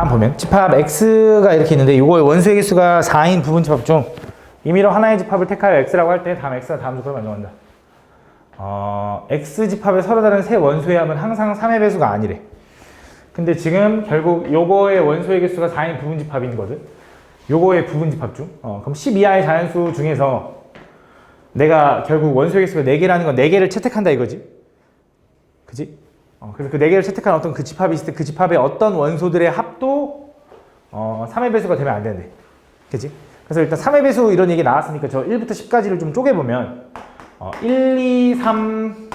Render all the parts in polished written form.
다음 보면 집합 X가 이렇게 있는데 이거의 원소의 개수가 4인 부분 집합 중 임의로 하나의 집합을 택하여 X라고 할 때 다음 X가 다음 조건을 만족한다. X 집합의 서로 다른 세 원소의 합은 항상 3의 배수가 아니래. 근데 지금 결국 요거의 원소의 개수가 4인 부분 집합인 거든. 요거의 부분 집합 중. 그럼 10 이하의 자연수 중에서 내가 결국 원소의 개수가 4개라는 건 4개를 채택한다 이거지. 그지? 그래서 그 4개를 채택한 어떤 그 집합이 있을 때 그 집합의 어떤 원소들의 합도 3의 배수가 되면 안 되는데. 그지? 그래서 일단 3의 배수 이런 얘기 나왔으니까 저 1부터 10까지를 좀 쪼개보면 1, 2, 3,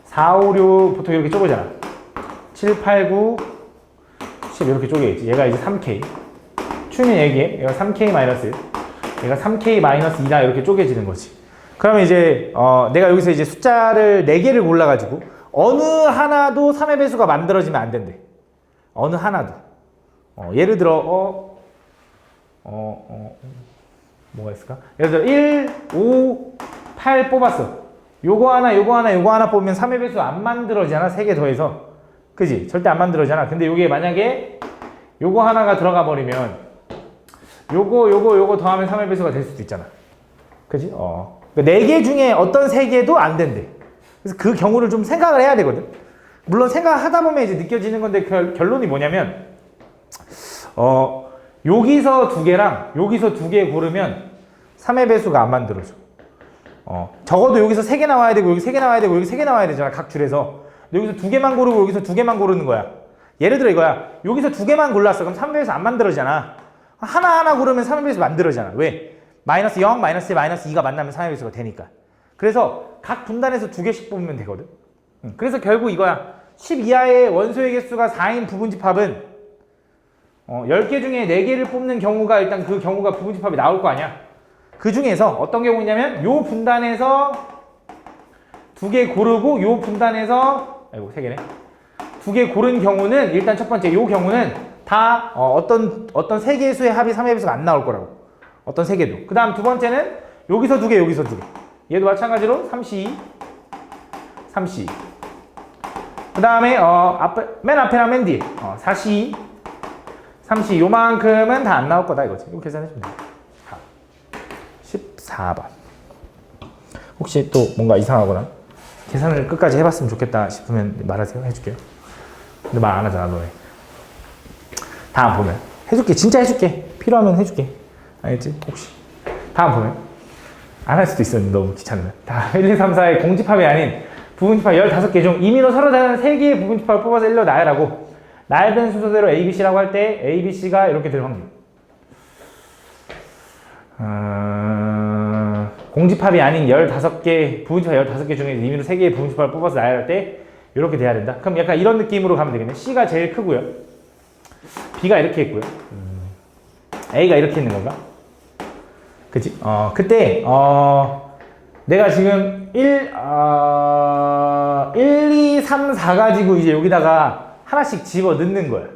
4, 5, 6 보통 이렇게 쪼개잖아. 7, 8, 9, 10 이렇게 쪼개있지. 얘가 이제 3K. 추는 얘기해. 얘가 3K 마이너스 1. 얘가 3K 마이너스 2다 이렇게 쪼개지는 거지. 그러면 이제 내가 여기서 이제 숫자를 4개를 골라가지고 어느 하나도 3의 배수가 만들어지면 안 된대. 어느 하나도. 예를 들어 뭐가 있을까? 예를 들어 1, 5, 8 뽑았어. 요거 하나, 요거 하나, 요거 하나 뽑으면 3의 배수 안 만들어지잖아. 3개 더해서. 그지? 절대 안 만들어지잖아. 근데 요게 만약에 요거 하나가 들어가 버리면 요거 더하면 3의 배수가 될 수도 있잖아. 그지? 그러니까 4개 중에 어떤 3개도 안 된대. 그래서 그 경우를 좀 생각을 해야 되거든. 물론 생각하다 보면 이제 느껴지는 건데 그 결론이 뭐냐면 여기서 2개랑 여기서 2개 고르면 3의 배수가 안 만들어져. 적어도 여기서 3개 나와야 되고 여기 3개 나와야 되고 여기 3개 나와야 되잖아. 각 줄에서. 여기서 2개만 고르고 여기서 2개만 고르는 거야. 예를 들어 이거야. 여기서 2개만 골랐어. 그럼 3의 배수 안 만들어지잖아. 하나하나 고르면 3의 배수 만들어지잖아. 왜? 마이너스 0, 마이너스 1, 마이너스 2가 만나면 3의 배수가 되니까. 그래서 각 분단에서 2개씩 뽑으면 되거든. 그래서 결국 이거야. 10 이하의 원소의 개수가 4인 부분집합은 10개 중에 4개를 뽑는 경우가 일단 그 경우가 부분집합이 나올 거 아니야. 그 중에서 어떤 경우냐면 요 분단에서 2개 고르고 요 분단에서 아이고 3개네. 2개 고른 경우는 일단 첫 번째 요 경우는 다 어떤 3개의 수의 합이 3의 배수가 안 나올 거라고. 어떤 3개도. 그 다음 두 번째는 여기서 2개 여기서 2개. 얘도 마찬가지로 3C, 3C. 그 다음에 맨 앞에랑 맨 뒤에 4C, 3C 요만큼은 다 안 나올 거다 이거지. 이거 계산해주면 돼. 14번. 혹시 또 뭔가 이상하거나 계산을 끝까지 해봤으면 좋겠다 싶으면 말하세요. 해줄게요. 근데 말 안 하잖아 너네. 다음 보면 해줄게. 진짜 해줄게. 필요하면 해줄게. 알겠지? 혹시 다음 보면 안 할 수도 있어. 너무 귀찮으면. 다 1, 2, 3, 4의 공집합이 아닌 부분집합 15개 중 임의로 서로 다른 3개의 부분집합을 뽑아서 1로 나열하고 나열된 순서대로 A, B, C라고 할 때 A, B, C가 이렇게 될 확률. 공집합이 아닌 15개, 부분집합 15개 중에 임의로 3개의 부분집합을 뽑아서 나열할 때 이렇게 돼야 된다. 그럼 약간 이런 느낌으로 가면 되겠네. C가 제일 크고요. B가 이렇게 있고요. A가 이렇게 있는 건가? 그치? 그때 내가 지금 1, 2, 3, 4 가지고 이제 여기다가 하나씩 집어 넣는 거야.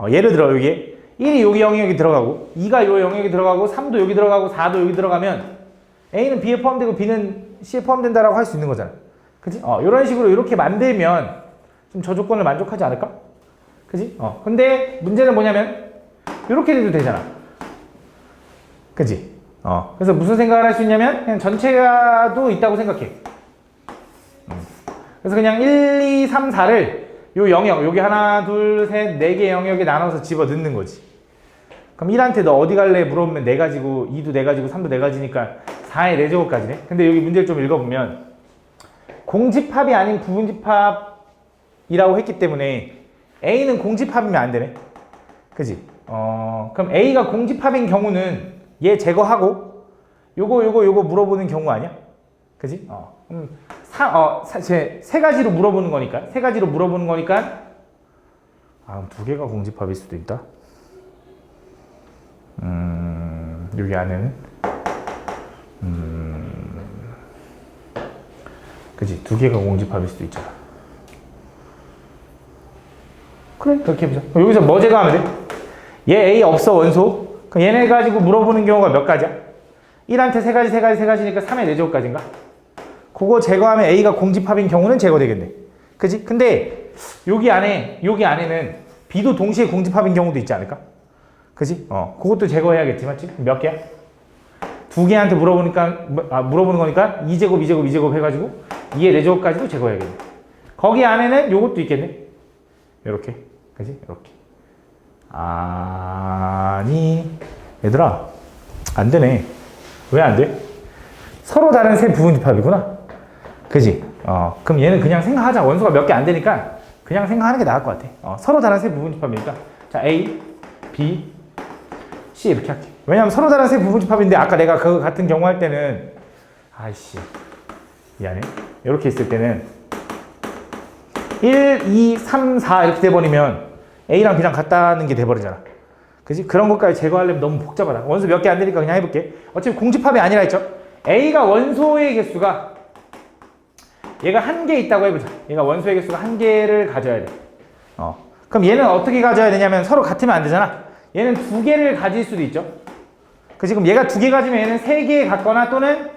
예를 들어 여기 1이 여기 영역이 들어가고 2가 요 영역이 들어가고 3도 여기 들어가고 4도 여기 들어가면 A는 B에 포함되고 B는 C에 포함된다라고 할 수 있는 거잖아. 그치? 이런 식으로 이렇게 만들면 좀 저 조건을 만족하지 않을까? 그치? 근데 문제는 뭐냐면 이렇게 돼도 되잖아. 그치? 그래서 무슨 생각을 할 수 있냐면 그냥 전체가도 있다고 생각해. 그래서 그냥 1, 2, 3, 4를 요 영역, 여기 하나, 둘, 셋, 4개 영역에 나눠서 집어 넣는 거지. 그럼 1한테 너 어디 갈래 물어보면 4가지고, 2도 4가지고, 3도 4가지니까 4의 4제곱까지네. 근데 여기 문제를 좀 읽어보면 공집합이 아닌 부분집합이라고 했기 때문에 A는 공집합이면 안 되네. 그지? 그럼 A가 공집합인 경우는 얘 제거하고 요거 물어보는 경우 아니야? 그지? 세 가지로 물어보는 거니까. 세 가지로 물어보는 거니까. 그럼 2개가 공집합일 수도 있다. 여기 안에는. 그지? 2개가 공집합일 수도 있잖아. 그래, 그렇게 해보자. 여기서 뭐 제거하면 돼? 얘 A 없어, 원소. 그럼 얘네 가지고 물어보는 경우가 몇 가지야? 1한테 3가지, 3가지, 3가지니까 3의 4제곱까지인가? 그거 제거하면 A가 공집합인 경우는 제거되겠네. 그지? 근데 여기 안에는 B도 동시에 공집합인 경우도 있지 않을까? 그지? 그것도 제거해야겠지, 맞지? 몇 개야? 두 개한테 물어보는 거니까 2제곱, 2제곱, 2제곱 해가지고 2의 4제곱까지도 제거해야겠네. 거기 안에는 요것도 있겠네. 요렇게. 그지? 요렇게. 아니, 얘들아. 안 되네. 왜 안 돼? 서로 다른 세 부분집합이구나. 그지? 그럼 얘는 그냥 생각하자. 원소가 몇 개 안 되니까 그냥 생각하는 게 나을 것 같아. 서로 다른 세 부분집합이니까. 자, A, B, C 이렇게 할게. 왜냐면 서로 다른 세 부분집합인데 아까 내가 그거 같은 경우 할 때는 아이씨 미안해. 이렇게 있을 때는 1, 2, 3, 4 이렇게 돼버리면 A랑 B랑 같다는 게 돼버리잖아. 그지? 그런 것까지 제거하려면 너무 복잡하다. 원소 몇 개 안 되니까 그냥 해볼게. 어차피 공집합이 아니라 했죠. A가 원소의 개수가 얘가 한 개 있다고 해보자. 얘가 원소의 개수가 한 개를 가져야 돼. 그럼 얘는 어떻게 가져야 되냐면 서로 같으면 안 되잖아. 얘는 두 개를 가질 수도 있죠. 그치? 그럼 얘가 두 개 가지면 얘는 세 개 갖거나 또는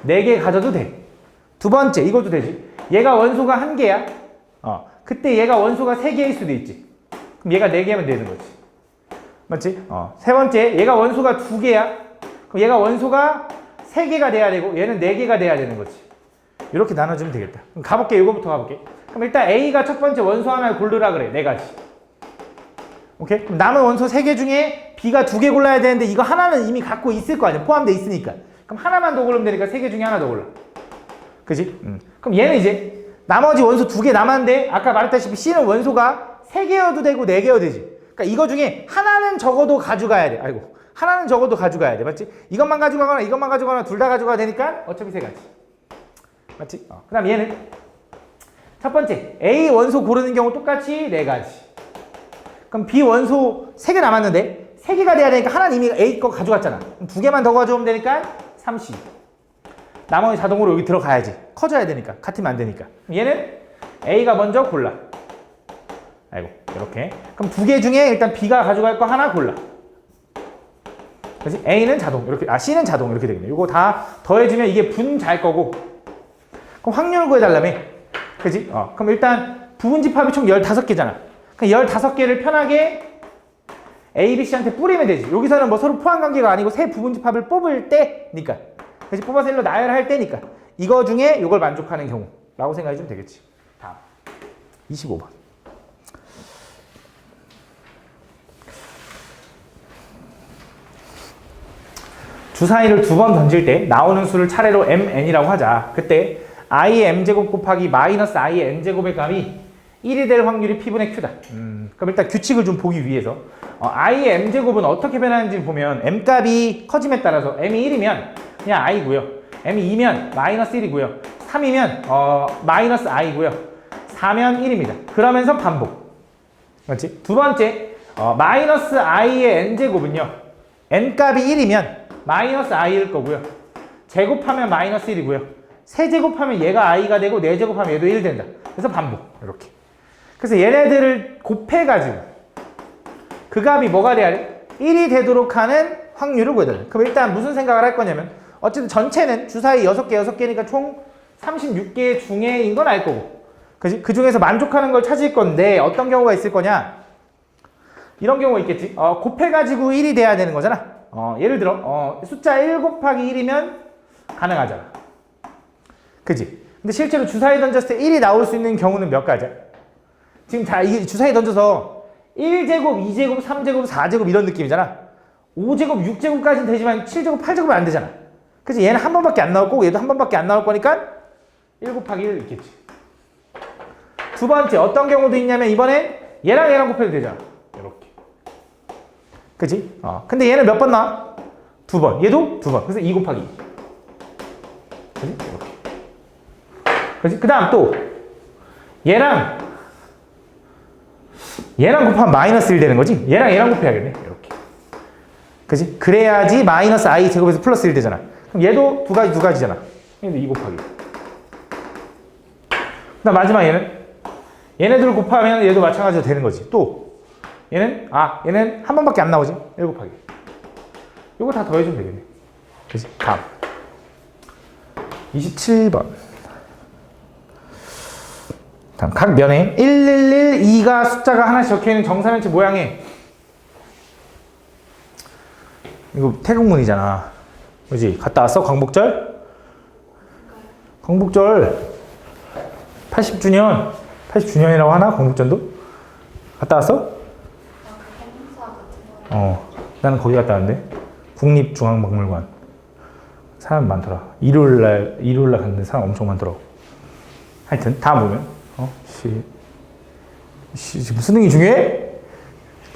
네 개 가져도 돼. 두 번째, 이것도 되지. 얘가 원소가 한 개야. 그때 얘가 원소가 세 개일 수도 있지. 그럼 얘가 네 개면 되는 거지. 맞지? 세 번째, 얘가 원소가 두 개야. 그럼 얘가 원소가 세 개가 돼야 되고 얘는 네 개가 돼야 되는 거지. 이렇게 나눠주면 되겠다. 그럼 가볼게. 이거부터 가볼게. 그럼 일단 A가 첫 번째 원소 하나 고르라 그래. 네 가지. 오케이? 그럼 남은 원소 3개 중에 B가 2개 골라야 되는데 이거 하나는 이미 갖고 있을 거 아니야. 포함되어 있으니까. 그럼 하나만 더 고르면 되니까 3개 중에 하나 더 골라. 그지? 그럼 얘는 이제 나머지 원소 2개 남았는데 아까 말했다시피 C는 원소가 3개여도 되고 4개여도 되지. 그러니까 이거 중에 하나는 적어도 가져가야 돼. 아이고. 하나는 적어도 가져가야 돼. 맞지? 이것만 가져가거나 이것만 가져가거나 둘 다 가져가야 되니까 어차피 3가지. 맞지? 그 다음 얘는 첫 번째 A 원소 고르는 경우 똑같이 4가지. 그럼 B 원소 3개 남았는데 3개가 돼야 되니까 하나는 이미 A 거 가져갔잖아. 그럼 2개만 더 가져오면 되니까 30. 나머지 자동으로 여기 들어가야지. 커져야 되니까. 같으면 안 되니까. 얘는 A가 먼저 골라. 아이고 이렇게. 그럼 2개 중에 일단 B가 가져갈 거 하나 골라. 그렇지? A는 자동 이렇게. C는 자동 이렇게 되겠네. 이거 다 더해주면 이게 분자일 거고. 그럼 확률 구해달라며. 그지? 그럼 일단 부분집합이 총 15개잖아. 그럼 15개를 편하게 A, B, C한테 뿌리면 되지. 여기서는 뭐 서로 포함관계가 아니고 세 부분집합을 뽑을 때니까. 그래서 뽑아서 일로 나열할 때니까. 이거 중에 이걸 만족하는 경우라고 생각해주면 되겠지. 다음 25번. 주사위를 2번 던질 때 나오는 수를 차례로 mn이라고 하자. 그때 i의 m제곱 곱하기 마이너스 i의 n제곱의 값이 1이 될 확률이 p분의 q다. 그럼 일단 규칙을 좀 보기 위해서 i의 m제곱은 어떻게 변하는지 보면 m값이 커짐에 따라서 m이 1이면 그냥 i고요. m이 2면 마이너스 1이고요. 3이면 마이너스 i고요. 4면 1입니다. 그러면서 반복. 그렇지? 두 번째, 마이너스 i의 n제곱은요. n값이 1이면 마이너스 i일 거고요. 제곱하면 마이너스 1이고요. 세제곱하면 얘가 i가 되고 네제곱하면 얘도 1 된다. 그래서 반복. 이렇게. 그래서 얘네들을 곱해가지고 그 값이 뭐가 돼야 돼? 1이 되도록 하는 확률을 구해야 돼. 그럼 일단 무슨 생각을 할 거냐면 어쨌든 전체는 주사위 6개, 6개니까 총 36개 중에인 건 알 거고. 그지? 그 중에서 만족하는 걸 찾을 건데 어떤 경우가 있을 거냐? 이런 경우가 있겠지. 곱해가지고 1이 돼야 되는 거잖아. 예를 들어 숫자 1 곱하기 1이면 가능하잖아. 그지? 근데 실제로 주사위 던졌을 때 1이 나올 수 있는 경우는 몇 가지야? 지금 다 이게 주사위 던져서 1제곱, 2제곱, 3제곱, 4제곱 이런 느낌이잖아. 5제곱, 6제곱까지는 되지만 7제곱, 8제곱은 안 되잖아. 그치? 얘는 한 번밖에 안 나올 거고 얘도 한 번밖에 안 나올 거니까 1 곱하기 1 있겠지. 두 번째 어떤 경우도 있냐면 이번엔 얘랑 곱해도 되잖아. 이렇게. 그치? 근데 얘는 몇 번 나와? 2번. 얘도 2번. 그래서 2 곱하기 2. 그치? 이렇게. 그치? 그 다음 또 얘랑 곱하면 마이너스 1 되는 거지? 얘랑 곱해야겠네. 이렇게. 그치? 그래야지 마이너스 i 제곱에서 플러스 1 되잖아. 그럼 얘도 두 가지잖아. 얘도 2 곱하기. 그 다음 마지막 얘네들 곱하면 얘도 마찬가지로 되는 거지. 또 얘는 한 번밖에 안 나오지? 1 곱하기. 이거 다 더해주면 되겠네. 그치? 다음 27번. 다음 각 면에 111, 2가 숫자가 하나씩 적혀있는 정사면체 모양의 이거 태극문이잖아. 그지? 갔다 왔어? 광복절? 광복절 80주년 80주년이라고 하나? 광복전도? 갔다 왔어? 나는 거기 갔다 왔는데 국립중앙박물관 사람 많더라. 일요일날 갔는데 사람 엄청 많더라고. 하여튼 다음 보면 수능이 중요해?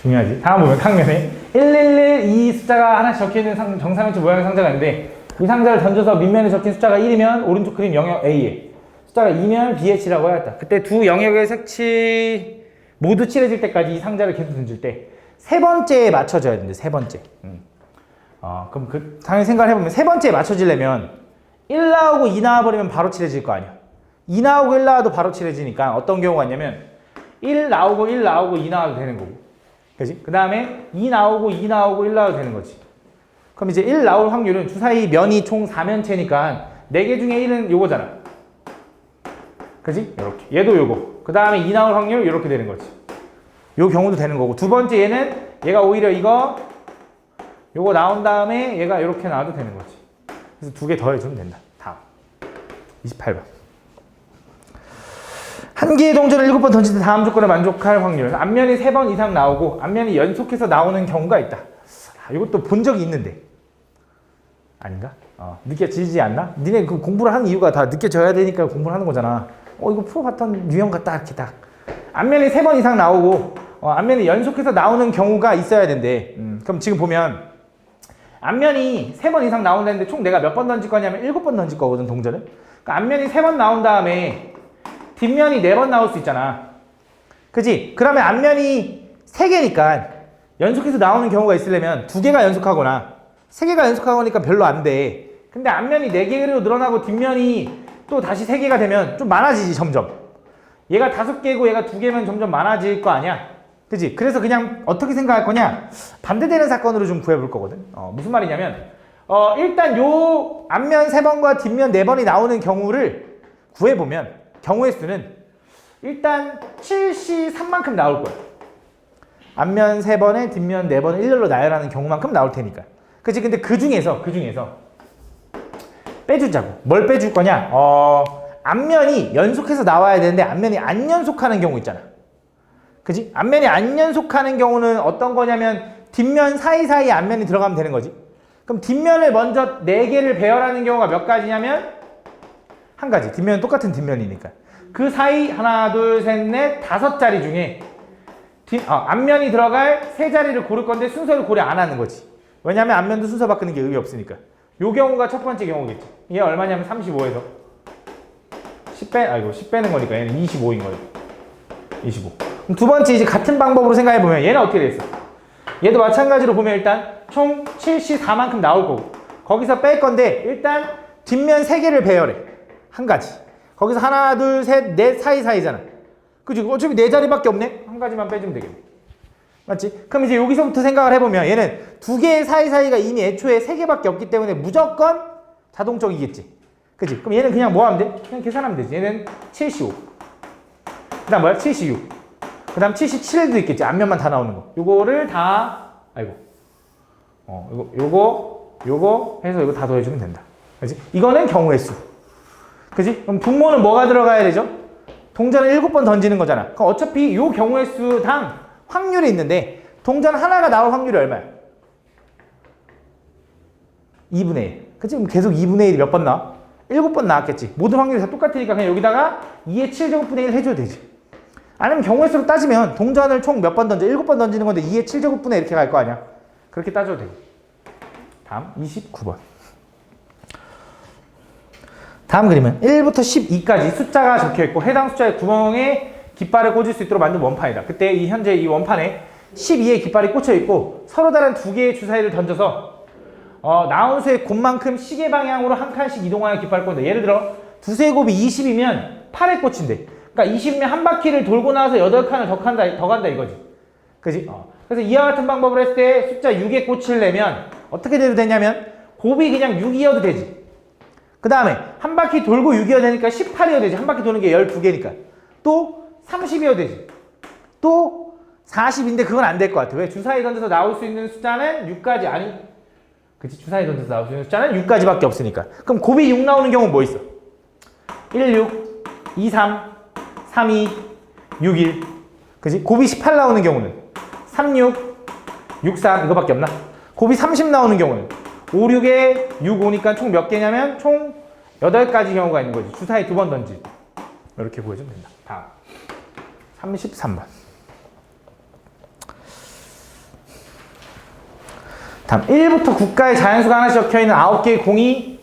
중요하지. 다음 보면 칸면에 111, 숫자가 하나씩 적혀있는 정사면체 모양의 상자가 있는데 이 상자를 던져서 밑면에 적힌 숫자가 1이면 오른쪽 그림 영역 A에 숫자가 2면 B에 칠하고 해야겠다. 그때 두 영역의 색칠 모두 칠해질 때까지 이 상자를 계속 던질 때 세 번째에 맞춰져야 되는데 세 번째. 그럼 그 당연히 생각을 해보면 세 번째에 맞춰지려면 1 나오고 2 나와버리면 바로 칠해질 거 아니야. 2 나오고 1 나와도 바로 칠해지니까 어떤 경우가 있냐면 1 나오고 1 나오고 2 나와도 되는 거고. 그지? 그 다음에 2 나오고 2 나오고 1 나와도 되는 거지. 그럼 이제 1 나올 확률은 주사위 면이 총 4면체니까 4개 중에 1은 요거잖아. 그지? 요렇게. 얘도 요거. 그 다음에 2 나올 확률 요렇게 되는 거지. 요 경우도 되는 거고. 두 번째 얘는 얘가 오히려 요거 나온 다음에 얘가 요렇게 나와도 되는 거지. 그래서 두 개 더해주면 된다. 다음. 28번. 한 개의 동전을 7번 던질 때 다음 조건에 만족할 확률. 앞면이 3번 이상 나오고 앞면이 연속해서 나오는 경우가 있다. 이것도 본 적이 있는데. 아닌가? 느껴지지 않나? 니네 그 공부를 하는 이유가 다 느껴져야 되니까 공부를 하는 거잖아. 이거 풀어봤던 유형 같다. 이렇게 딱. 앞면이 3번 이상 나오고 앞면이 연속해서 나오는 경우가 있어야 된대. 그럼 지금 보면 앞면이 3번 이상 나온다는데 총 내가 몇 번 던질 거냐면 7번 던질 거거든, 동전을. 그러니까 앞면이 3번 나온 다음에 뒷면이 4번 나올 수 있잖아. 그지? 그러면 앞면이 3개니까 연속해서 나오는 경우가 있으려면 2개가 연속하거나 3개가 연속하거니까 별로 안 돼. 근데 앞면이 4개로 늘어나고 뒷면이 또 다시 3개가 되면 좀 많아지지, 점점. 얘가 5개고 얘가 2개면 점점 많아질 거 아니야? 그지? 그래서 그냥 어떻게 생각할 거냐? 반대되는 사건으로 좀 구해볼 거거든. 무슨 말이냐면 일단 요 앞면 3번과 뒷면 4번이 나오는 경우를 구해보면 경우의 수는 일단 7C3만큼 나올 거야. 앞면 3번에 뒷면 4번을 일렬로 나열하는 경우만큼 나올 테니까. 그치? 근데 그 중에서 빼주자고. 뭘 빼줄 거냐? 앞면이 연속해서 나와야 되는데 앞면이 안 연속하는 경우 있잖아. 그지? 앞면이 안 연속하는 경우는 어떤 거냐면 뒷면 사이사이에 앞면이 들어가면 되는 거지. 그럼 뒷면을 먼저 4개를 배열하는 경우가 몇 가지냐면 한 가지. 뒷면은 똑같은 뒷면이니까. 그 사이 하나, 둘, 셋, 넷, 5자리 중에 앞면이 들어갈 3자리를 고를 건데 순서를 고려 안 하는 거지. 왜냐면 앞면도 순서 바꾸는 게 의미 없으니까. 요 경우가 첫 번째 경우겠지. 얘 얼마냐면 35에서 10 빼는 거니까 얘는 25인 거예요. 25. 그럼 두 번째 이제 같은 방법으로 생각해보면 얘는 어떻게 됐어? 얘도 마찬가지로 보면 일단 총 74만큼 나올 거고 거기서 뺄 건데 일단 뒷면 3개를 배열해. 한 가지. 거기서 하나, 둘, 셋, 넷 사이사이잖아. 그치? 어차피 4자리밖에 없네? 한 가지만 빼주면 되겠네. 맞지? 그럼 이제 여기서부터 생각을 해보면 얘는 2개의 사이사이가 이미 애초에 3개밖에 없기 때문에 무조건 자동적이겠지. 그치? 그럼 얘는 그냥 뭐 하면 돼? 그냥 계산하면 되지. 얘는 75. 그 다음 뭐야? 76. 그 다음 77도 있겠지. 앞면만 다 나오는 거. 요거를 다, 요거 해서 이거 다 더해주면 된다. 그치? 이거는 경우의 수. 그치? 그럼 분모는 뭐가 들어가야 되죠? 동전을 7번 던지는 거잖아. 그럼 어차피 요 경우의 수당 확률이 있는데 동전 하나가 나올 확률이 얼마야? 2분의 1. 그치? 그럼 계속 2분의 1이 몇 번 나와? 7번 나왔겠지. 모든 확률이 다 똑같으니까 그냥 여기다가 2의 7제곱분의 1 해줘도 되지. 아니면 경우의 수로 따지면 동전을 총 몇 번 던져? 7번 던지는 건데 2의 7제곱분의 이렇게 갈 거 아니야? 그렇게 따져도 되고. 다음 29번. 다음 그림은 1부터 12까지 숫자가 적혀있고 해당 숫자의 구멍에 깃발을 꽂을 수 있도록 만든 원판이다. 그때 현재 이 원판에 12의 깃발이 꽂혀있고 서로 다른 2개의 주사위를 던져서 나온 수의 곱만큼 시계 방향으로 한 칸씩 이동하여 깃발을 꽂는다. 예를 들어 두수의 곱이 20이면 8에 꽂힌대. 그러니까 20이면 한 바퀴를 돌고 나서 8칸을 더 간다 이거지. 그지? 그래서 이와 같은 방법을 했을 때 숫자 6에 꽂히려면 어떻게 돼도 되냐면 곱이 그냥 6이어도 되지. 그 다음에 한 바퀴 돌고 6이어도 되니까 18이어도 되지. 한 바퀴 도는 게 12개니까. 또 30이어도 되지. 또 40인데 그건 안 될 것 같아. 왜? 주사위 던져서 나올 수 있는 숫자는 6까지 아니. 그치? 주사위 던져서 나올 수 있는 숫자는 6까지밖에 없으니까. 그럼 곱이 6 나오는 경우는 뭐 있어? 1, 6, 2, 3, 3, 2, 6, 1. 그치? 곱이 18 나오는 경우는 3, 6, 6, 3 이거밖에 없나? 곱이 30 나오는 경우는 5, 6에 6, 5니까 총 몇 개냐면 총 8가지 경우가 있는 거지. 주사위 2번 던질 때. 이렇게 보여주면 된다. 다음 33번. 다음 1부터 9까지 자연수가 하나씩 적혀있는 9개의 공이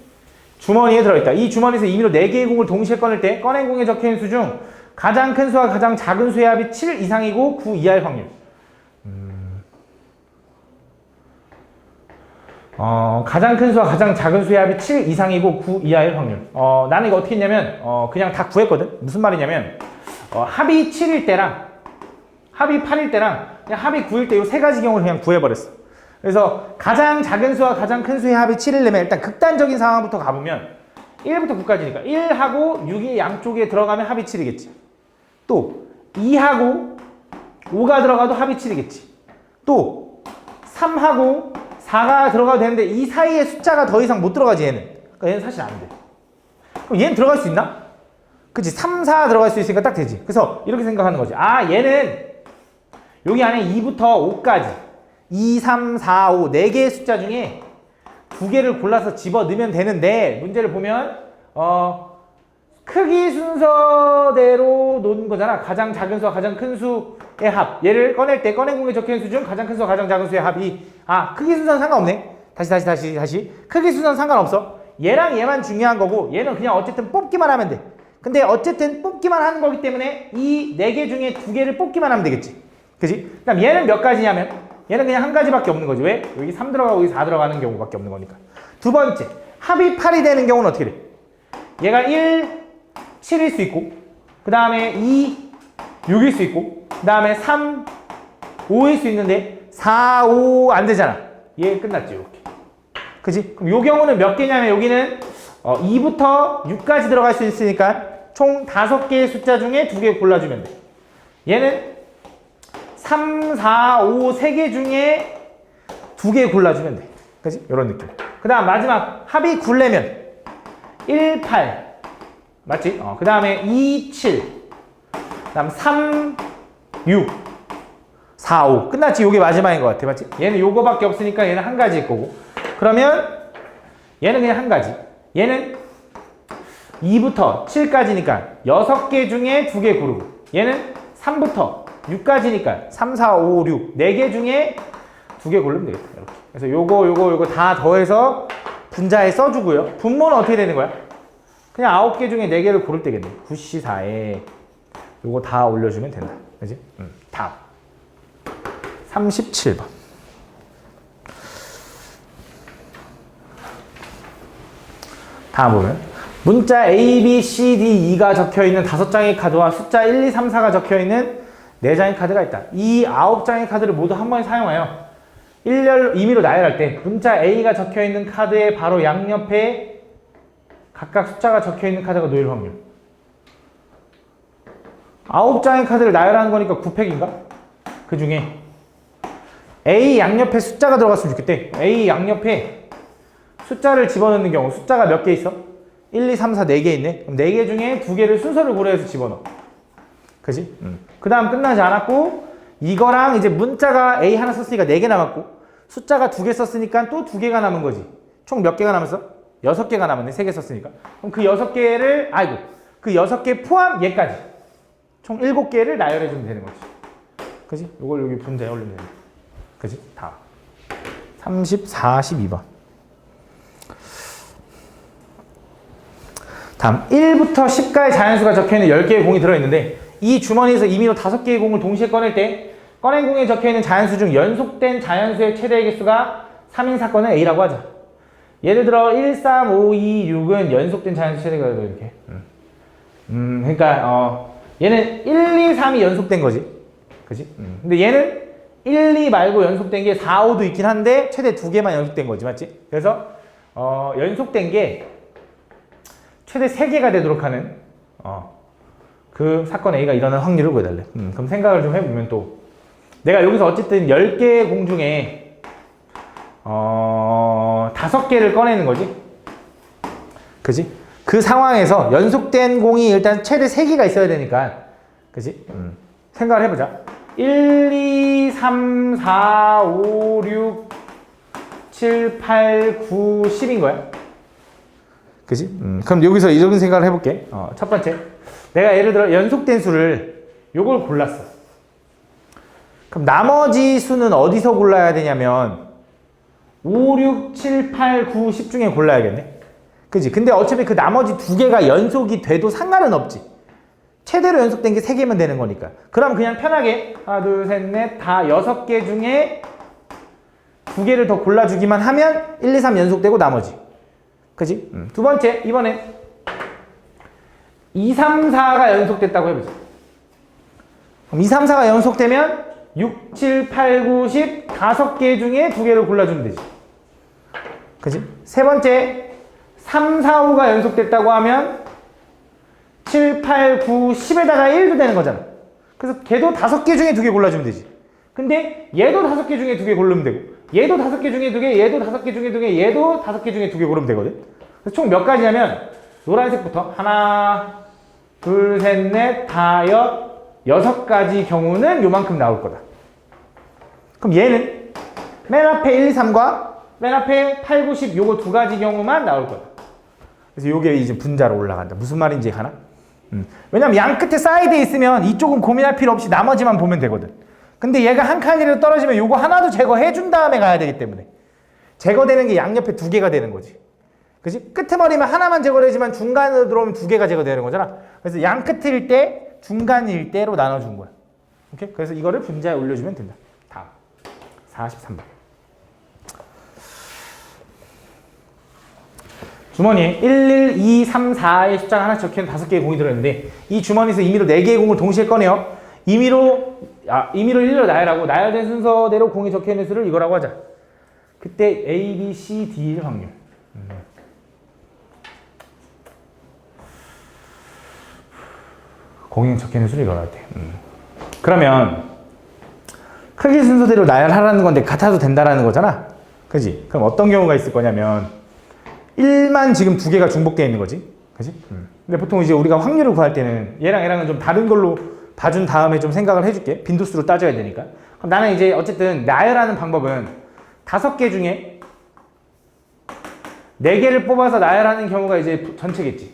주머니에 들어있다. 이 주머니에서 임의로 4개의 공을 동시에 꺼낼 때 꺼낸 공에 적혀있는 수 중 가장 큰 수와 가장 작은 수의 합이 7 이상이고 9 이하일 확률. 가장 큰 수와 가장 작은 수의 합이 7 이상이고 9 이하일 확률. 나는 이거 어떻게 했냐면 그냥 다 구했거든. 무슨 말이냐면 합이 7일 때랑 합이 8일 때랑 그냥 합이 9일 때 이 세 가지 경우를 그냥 구해버렸어. 그래서 가장 작은 수와 가장 큰 수의 합이 7이려면 일단 극단적인 상황부터 가보면 1부터 9까지니까 1하고 6이 양쪽에 들어가면 합이 7이겠지. 또 2하고 5가 들어가도 합이 7이겠지. 또 3하고 4가 들어가도 되는데 이 사이에 숫자가 더 이상 못 들어가지 얘는. 그러니까 얘는 사실 안 돼. 그럼 얘는 들어갈 수 있나? 그치? 3, 4 들어갈 수 있으니까 딱 되지. 그래서 이렇게 생각하는 거지. 아 얘는 여기 안에 2부터 5까지 2, 3, 4, 5 4개의 숫자 중에 2개를 골라서 집어넣으면 되는데 문제를 보면 크기 순서대로 놓은 거잖아. 가장 작은 수와 가장 큰 수의 합. 얘를 꺼낼 때 꺼낸 공에 적혀있는 수 중 가장 큰 수와 가장 작은 수의 합이 크기 순서는 상관없네. 다시. 크기 순서는 상관없어. 얘랑 얘만 중요한 거고 얘는 그냥 어쨌든 뽑기만 하면 돼. 근데 어쨌든 뽑기만 하는 거기 때문에 이 4개 중에 2개를 뽑기만 하면 되겠지. 그치? 그럼 얘는 몇 가지냐면 얘는 그냥 한 가지밖에 없는 거지. 왜? 여기 3 들어가고 여기 4 들어가는 경우밖에 없는 거니까. 두 번째, 합이 8이 되는 경우는 어떻게 돼? 얘가 1, 7일 수 있고 그 다음에 2, 6일 수 있고 그 다음에 3, 5일 수 있는데 4, 5 안 되잖아. 얘 끝났지 이렇게. 그치? 그럼 요 경우는 몇 개냐면 여기는 2부터 6까지 들어갈 수 있으니까 총 5개의 숫자 중에 2개 골라주면 돼. 얘는 3, 4, 5, 3개 중에 2개 골라주면 돼. 그치? 이런 느낌. 그 다음 마지막 합이 9려면 1, 8 맞지? 그 다음에 2, 7 그 다음 3, 6 4, 5 끝났지? 요게 마지막인 것 같아. 맞지? 얘는 요거밖에 없으니까 얘는 한 가지일 거고 그러면 얘는 그냥 한 가지. 얘는 2부터 7까지니까 6개 중에 2개 고르고 얘는 3부터 6까지니까 3, 4, 5, 6 4개 중에 2개 고르면 되겠다. 이렇게. 그래서 요거 다 더해서 분자에 써주고요. 분모는 어떻게 되는 거야? 그냥 9개 중에 4개를 고를 때겠네. 9C 4에 요거 다 올려주면 된다. 그지? 다음 37번. 다음 보면 문자 A, B, C, D, E가 적혀있는 5장의 카드와 숫자 1, 2, 3, 4가 적혀있는 4장의 카드가 있다. 이 9장의 카드를 모두 한 번에 사용하여 임의로 나열할 때 문자 A가 적혀있는 카드의 바로 양옆에 각각 숫자가 적혀있는 카드가 놓일 확률. 9장의 카드를 나열하는 거니까 9팩인가? 그 중에 A 양옆에 숫자가 들어갔으면 좋겠대. A 양옆에 숫자를 집어넣는 경우 숫자가 몇 개 있어? 1, 2, 3, 4, 4개 있네. 그럼 4개 중에 2개를 순서를 고려해서 집어넣어. 그지? 그 다음 끝나지 않았고 이거랑 이제 문자가 A 하나 썼으니까 4개 남았고 숫자가 2개 썼으니까 또 2개가 남은 거지. 총 몇 개가 남았어? 6개가 남았네. 3개 썼으니까. 그럼 그 6개를 그 6개 포함 얘까지 총 7개를 나열해주면 되는 거지. 그지? 이걸 여기 분자에 올리면 되는 거지. 그지? 다음 42번. 다음 1부터 10까지 자연수가 적혀있는 10개의 공이 들어있는데 이 주머니에서 임의로 5개의 공을 동시에 꺼낼 때 꺼낸 공에 적혀있는 자연수 중 연속된 자연수의 최대 개수가 3인 사건을 A라고 하자. 예를 들어 1, 3, 5, 2, 6은 연속된 자연수 최대가 이렇게. 그러니까 얘는 1, 2, 3이 연속된 거지. 그지? 근데 얘는 1, 2 말고 연속된 게 4, 5도 있긴 한데 최대 2개만 연속된 거지. 맞지? 그래서 연속된 게 최대 3개가 되도록 하는 그 사건 A가 일어날 확률을 구해달래. 그럼 생각을 좀 해보면 또 내가 여기서 어쨌든 10개의 공 중에 5개를 꺼내는 거지. 그지? 그 상황에서 연속된 공이 일단 최대 3개가 있어야 되니까 그지? 생각을 해보자. 1, 2, 3, 4, 5, 6, 7, 8, 9, 10인 거야. 그지? 그럼 여기서 이런 생각을 해볼게. 첫 번째. 내가 예를 들어 연속된 수를 요걸 골랐어. 그럼 나머지 수는 어디서 골라야 되냐면 5, 6, 7, 8, 9, 10 중에 골라야겠네. 그지? 근데 어차피 그 나머지 2개가 연속이 돼도 상관은 없지. 최대로 연속된 게 3개면 되는 거니까. 그럼 그냥 편하게 하나, 둘, 셋, 넷, 다 6개 중에 2개를 더 골라주기만 하면 1, 2, 3 연속되고 나머지. 그지? 두 번째, 이번엔 2, 3, 4가 연속됐다고 해보자. 그럼 2, 3, 4가 연속되면 6, 7, 8, 9, 10 5개 중에 2개를 골라주면 되지. 그지? 세 번째, 3, 4, 5가 연속됐다고 하면 7, 8, 9, 10에다가 1도 되는 거잖아. 그래서 걔도 5개 중에 2개 골라주면 되지. 근데 얘도 5개 중에 2개 고르면 되고 얘도 5개 중에 2개, 얘도 5개 중에 2개, 얘도 5개 중에 2개 고르면 되거든. 그래서 총 몇 가지냐면 노란색부터 하나, 둘, 셋, 넷, 다섯, 6가지 경우는 요만큼 나올 거다. 그럼 얘는 맨 앞에 1, 2, 3과 맨 앞에 8, 9, 10 요거 2가지 경우만 나올 거다. 그래서 요게 이제 분자로 올라간다. 무슨 말인지 하나? 왜냐면 양 끝에 사이드에 있으면 이쪽은 고민할 필요 없이 나머지만 보면 되거든. 근데 얘가 한 칸이라도 떨어지면 요거 하나도 제거해 준 다음에 가야 되기 때문에 제거되는 게 양옆에 2개가 되는 거지. 그치? 끄트머리면 하나만 제거되지만 중간으로 들어오면 2개가 제거되는 거잖아. 그래서 양 끝일 때, 중간일 때로 나눠준 거야. 오케이? 그래서 이거를 분자에 올려주면 된다. 다음. 43번. 주머니에 1, 1, 2, 3, 4의 숫자가 하나 적혀있는 5개의 공이 들어있는데 이 주머니에서 임의로 4개의 공을 동시에 꺼내요. 임의로 1로 나열하고 나열된 순서대로 공이 적혀있는 수를 이거라고 하자. 그때 A, B, C, D일 확률. 공이 적혀있는 수를 이거라고 할 때. 그러면 크기 순서대로 나열하라는 건데 같아도 된다라는 거잖아. 그지? 그럼 어떤 경우가 있을 거냐면 1만 지금 2개가 중복되어 있는 거지. 그지? 근데 보통 이제 우리가 확률을 구할 때는 얘랑 얘랑은 좀 다른 걸로 봐준 다음에 좀 생각을 해줄게. 빈도수로 따져야 되니까. 그럼 나는 이제 어쨌든 나열하는 방법은 5개 중에 4개를 뽑아서 나열하는 경우가 이제 전체겠지.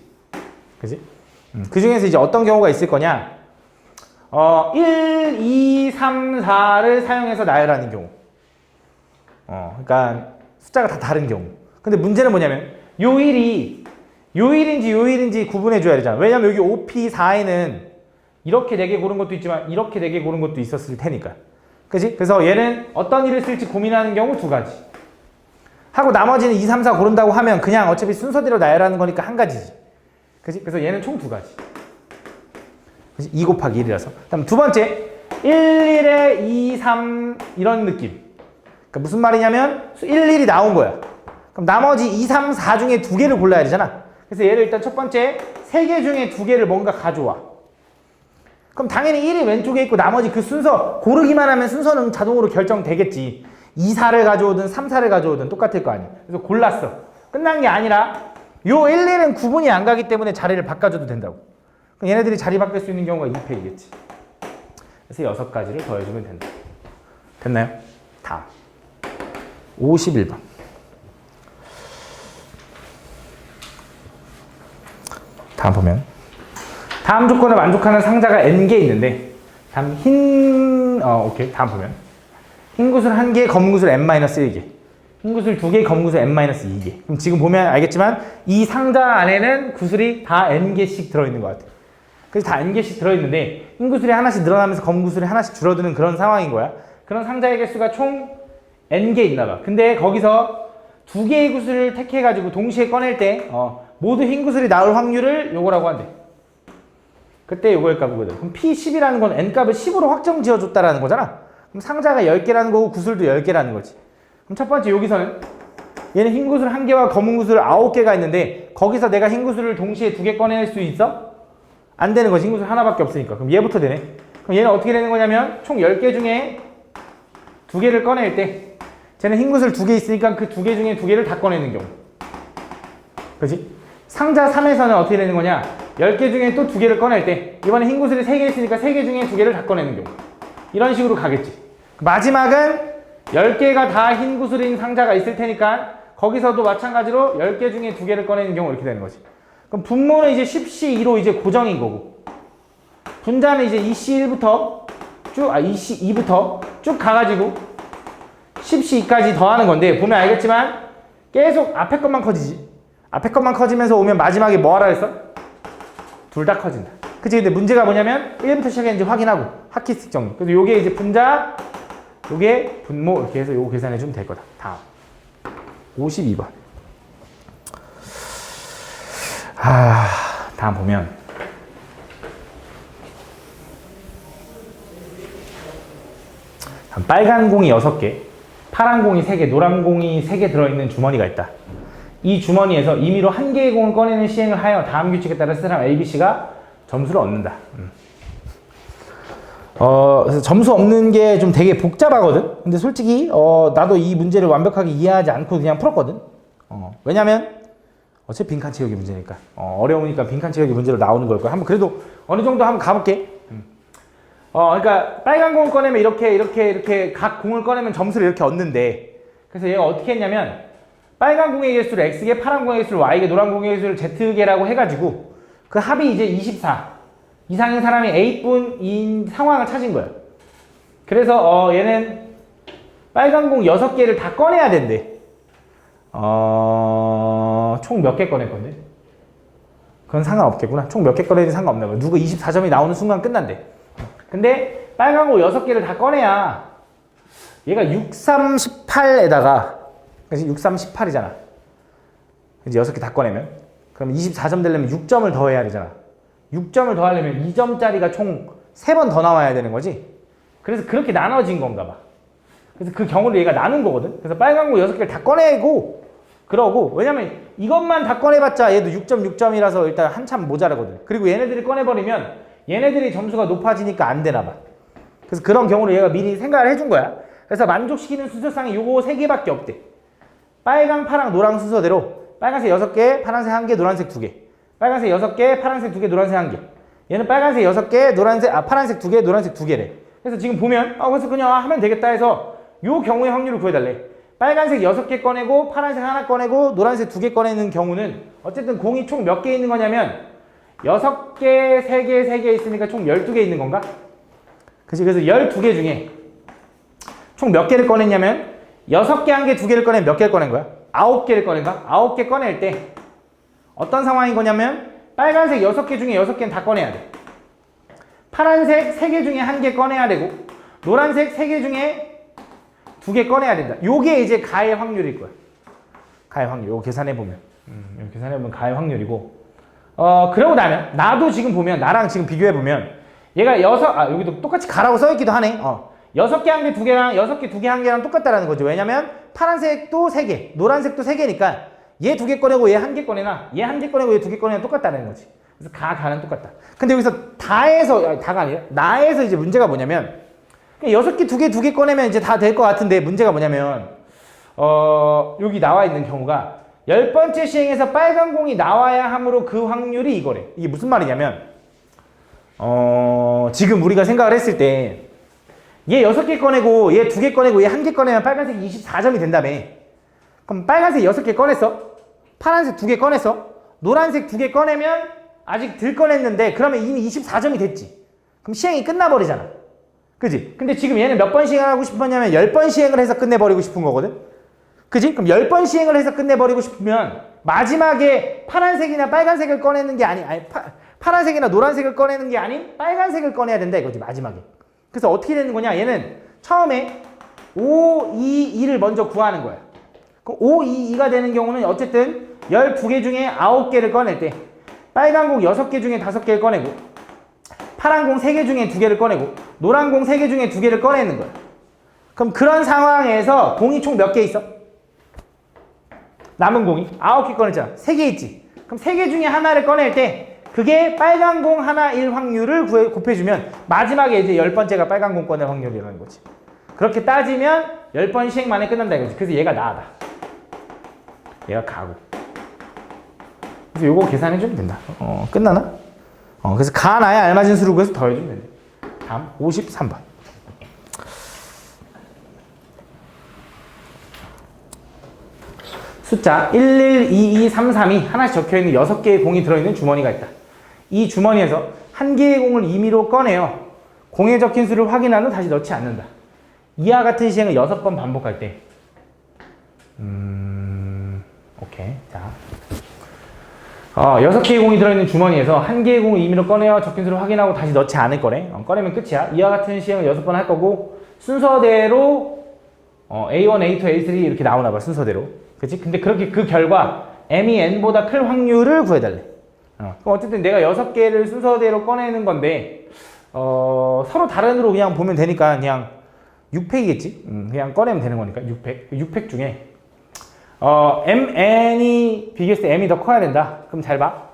그지? 그 중에서 이제 어떤 경우가 있을 거냐? 1, 2, 3, 4를 사용해서 나열하는 경우. 그러니까 숫자가 다 다른 경우. 근데 문제는 뭐냐면 요 1이 요 1인지 구분해 줘야 되잖아. 왜냐면 여기 OP4에는 이렇게 4개 고른 것도 있지만 이렇게 4개 고른 것도 있었을 테니까. 그치? 그래서 얘는 어떤 일을 쓸지 고민하는 경우 2가지. 하고 나머지는 2, 3, 4 고른다고 하면 그냥 어차피 순서대로 나열하는 거니까 1가지지. 그치? 그래서 얘는 총 2가지. 그치? 2 곱하기 1이라서. 다음 두 번째, 1, 1에 2, 3 이런 느낌. 그러니까 무슨 말이냐면 1, 1이 나온 거야. 그럼 나머지 2, 3, 4 중에 2개를 골라야 되잖아. 그래서 얘를 일단 첫 번째 3개 중에 2개를 뭔가 가져와. 그럼 당연히 1이 왼쪽에 있고 나머지 그 순서 고르기만 하면 순서는 자동으로 결정되겠지. 2, 4를 가져오든 3, 4를 가져오든 똑같을 거 아니야. 그래서 골랐어. 끝난 게 아니라 요 1, 1은 구분이 안 가기 때문에 자리를 바꿔줘도 된다고. 그럼 얘네들이 자리 바뀔 수 있는 경우가 2패이겠지. 그래서 6가지를 더해주면 된다. 됐나요? 다음 51번. 다음 보면 다음 조건을 만족하는 상자가 n개 있는데 다음 오케이. 다음 보면 흰 구슬 1개, 검은 구슬 n-1개, 흰 구슬 2개, 검은 구슬 n-2개. 그럼 지금 보면 알겠지만 이 상자 안에는 구슬이 다 n개씩 들어있는 것 같아요. 그래서 다 n개씩 들어있는데 흰 구슬이 하나씩 늘어나면서 검은 구슬이 하나씩 줄어드는 그런 상황인 거야. 그런 상자의 개수가 총 n개 있나 봐. 근데 거기서 2개의 구슬을 택해가지고 동시에 꺼낼 때 모두 흰 구슬이 나올 확률을 요거라고 한대. 그때 요거의 값이거든. 그럼 P10이라는 건 n값을 10으로 확정 지어줬다라는 거잖아. 그럼 상자가 10개라는 거고 구슬도 10개라는 거지. 그럼 첫 번째 여기서는 얘는 흰 구슬 1개와 검은 구슬 9개가 있는데 거기서 내가 흰 구슬을 동시에 2개 꺼낼 수 있어? 안 되는 거지. 흰구슬 하나밖에 없으니까. 그럼 얘부터 되네. 그럼 얘는 어떻게 되는 거냐면 총 10개 중에 2개를 꺼낼 때 쟤는 흰구슬 2개 있으니까 그 2개 중에 2개를 다 꺼내는 경우. 그렇지? 상자 3에서는 어떻게 되는 거냐? 10개 중에 또 2개를 꺼낼 때 이번에 흰구슬이 3개 있으니까 3개 중에 2개를 다 꺼내는 경우. 이런 식으로 가겠지. 마지막은 10개가 다 흰구슬인 상자가 있을 테니까 거기서도 마찬가지로 10개 중에 2개를 꺼내는 경우 이렇게 되는 거지. 그럼 분모는 이제 10C2로 이제 고정인 거고 분자는 이제 2C1부터 2C2부터 쭉 가가지고 10C2까지 더하는 건데 보면 알겠지만 계속 앞에 것만 커지지. 앞에 것만 커지면서 오면 마지막에 뭐 하라 했어? 둘 다 커진다. 그치? 근데 문제가 뭐냐면 1부터 시작했는지 확인하고 하키스틱 정리. 그래서 요게 이제 분자, 요게 분모 이렇게 해서 요거 계산해주면 될 거다. 다음 52번. 다음 보면 빨간 공이 6개, 파란 공이 3개, 노란 공이 3개 들어있는 주머니가 있다. 이 주머니에서 임의로 1개의 공을 꺼내는 시행을 하여 다음 규칙에 따라 사람 ABC가 점수를 얻는다. 그래서 점수 없는 게 좀 되게 복잡하거든. 근데 솔직히 나도 이 문제를 완벽하게 이해하지 않고 그냥 풀었거든. 왜냐면 어차피 빈칸 채우기 문제니까 어려우니까 빈칸 채우기 문제로 나오는 걸 거야. 한번 그래도 어느 정도 한번 가볼게. 그러니까 빨간 공을 꺼내면 이렇게 각 공을 꺼내면 점수를 이렇게 얻는데 그래서 얘가 어떻게 했냐면 빨간 공의 개수를 X개, 파란 공의 개수를 Y개, 노란 공의 개수를 Z개라고 해가지고 그 합이 이제 24 이상인 사람이 A분인 상황을 찾은 거예요. 그래서 얘는 빨간 공 6개를 다 꺼내야 된대. 총 몇 개 꺼낼 건데? 그건 상관없겠구나. 총 몇 개 꺼내도 상관없나 봐. 누구 24점이 나오는 순간 끝난대. 근데 빨간 공 6개를 다 꺼내야 얘가 6, 3, 18에다가 그래서 6, 3, 18이잖아. 이제 6개 다 꺼내면 그럼 24점 되려면 6점을 더해야 되잖아. 6점을 더하려면 2점짜리가 총 3번 더 나와야 되는 거지. 그래서 그렇게 나눠진 건가 봐. 그래서 그 경우를 얘가 나눈 거거든. 그래서 빨간 공 6개를 다 꺼내고 그러고 왜냐면 이것만 다 꺼내봤자 얘도 6.6점이라서 일단 한참 모자라거든. 그리고 얘네들이 꺼내버리면 얘네들이 점수가 높아지니까 안 되나 봐. 그래서 그런 경우를 얘가 미리 생각을 해준 거야. 그래서 만족시키는 순서상이 요거 3개밖에 없대. 빨강, 파랑, 노랑 순서대로 빨간색 6개, 파란색 1개, 노란색 2개. 빨간색 6개, 파란색 2개, 노란색 1개. 얘는 빨간색 6개, 파란색 2개, 노란색 2개래. 그래서 지금 보면 그래서 그냥 하면 되겠다 해서 요 경우의 확률을 구해달래. 빨간색 6개 꺼내고 파란색 하나 꺼내고 노란색 2개 꺼내는 경우는 어쨌든 공이 총 몇 개 있는 거냐면 6개, 3개, 3개 있으니까 총 12개 있는 건가? 그치? 그래서 12개 중에 총 몇 개를 꺼냈냐면 6개, 1개, 2개를 꺼내면 몇 개를 꺼낸 거야? 9개를 꺼낸 거야? 9개 꺼낼 때 어떤 상황인 거냐면 빨간색 6개 중에 6개는 다 꺼내야 돼. 파란색 3개 중에 1개 꺼내야 되고 노란색 3개 중에 2개 꺼내야 된다. 요게 이제 가의 확률일 거야. 가의 확률. 요거 계산해보면 요거 계산해보면 가의 확률이고 그러고 나면 나도 지금 보면 나랑 지금 비교해보면 얘가 여기도 똑같이 가라고 써있기도 하네. 6개 1개 2개랑 6개 2개 1개랑 똑같다라는 거죠. 왜냐면 파란색도 3개 노란색도 3개니까 얘 2개 꺼내고 얘 1개 꺼내나 얘 1개 꺼내고 얘 2개 꺼내나 똑같다는 거지. 그래서 가는 똑같다. 근데 여기서 다가 아니라 나에서 이제 문제가 뭐냐면 6개 2개 꺼내면 이제 다 될 것 같은데 문제가 뭐냐면 여기 나와 있는 경우가 10번째 시행에서 빨간 공이 나와야 하므로 그 확률이 이거래. 이게 무슨 말이냐면 지금 우리가 생각을 했을 때 얘 6개 꺼내고 얘 2개 꺼내고 얘 1개 꺼내면 빨간색이 24점이 된다며. 그럼 빨간색 6개 꺼냈어. 파란색 2개 꺼냈어. 노란색 2개 꺼내면 아직 덜 꺼냈는데 그러면 이미 24점이 됐지. 그럼 시행이 끝나버리잖아. 그지? 근데 지금 얘는 몇 번 시행하고 싶었냐면 10번 시행을 해서 끝내버리고 싶은 거거든. 그지? 그럼 10번 시행을 해서 끝내버리고 싶으면 마지막에 파란색이나 빨간색을 꺼내는 게 파란색이나 노란색을 꺼내는 게 아닌 빨간색을 꺼내야 된다 이거지 마지막에. 그래서 어떻게 되는 거냐? 얘는 처음에 5, 2, 2를 먼저 구하는 거야. 그럼 5, 2, 2가 되는 경우는 어쨌든 12개 중에 9개를 꺼낼 때 빨간 공 6개 중에 5개를 꺼내고 파란 공 3개 중에 2개를 꺼내고 노란 공 3개 중에 2개를 꺼내는 거야. 그럼 그런 상황에서 공이 총 몇 개 있어? 남은 공이 9개 꺼냈잖아. 3개 있지. 그럼 3개 중에 하나를 꺼낼 때 그게 빨간 공 하나 1 확률을 곱해주면 마지막에 이제 10번째가 빨간 공 꺼낼 확률이라는 거지. 그렇게 따지면 10번 시행 만에 끝난다 이거지. 그래서 얘가 나다. 얘가 가고. 그래서 요거 계산해주면 된다. 끝나나? 그래서 가 나에 알맞은 수를 구해서 더해주면 된다. 다음 53번. 숫자 112233이 하나씩 적혀있는 6개의 공이 들어있는 주머니가 있다. 이 주머니에서 한 개의 공을 임의로 꺼내어 공에 적힌 수를 확인한 후 다시 넣지 않는다. 이와 같은 시행을 6번 반복할 때 오케이. 자, 6개의 공이 들어있는 주머니에서 한 개의 공을 임의로 꺼내어 적힌 수를 확인하고 다시 넣지 않을 거래. 꺼내면 끝이야. 이와 같은 시행을 6번 할 거고 순서대로 A1, A2, A3 이렇게 나오나 봐. 순서대로. 그치? 근데 그렇게 그 결과 m이 n보다 클 확률을 구해달래. 그럼 어쨌든 내가 6개를 순서대로 꺼내는 건데 서로 다른으로 그냥 보면 되니까 그냥 6팩이겠지? 그냥 꺼내면 되는 거니까 6팩. 6팩 중에 n이 비교했을 때 m이 더 커야 된다. 그럼 잘 봐.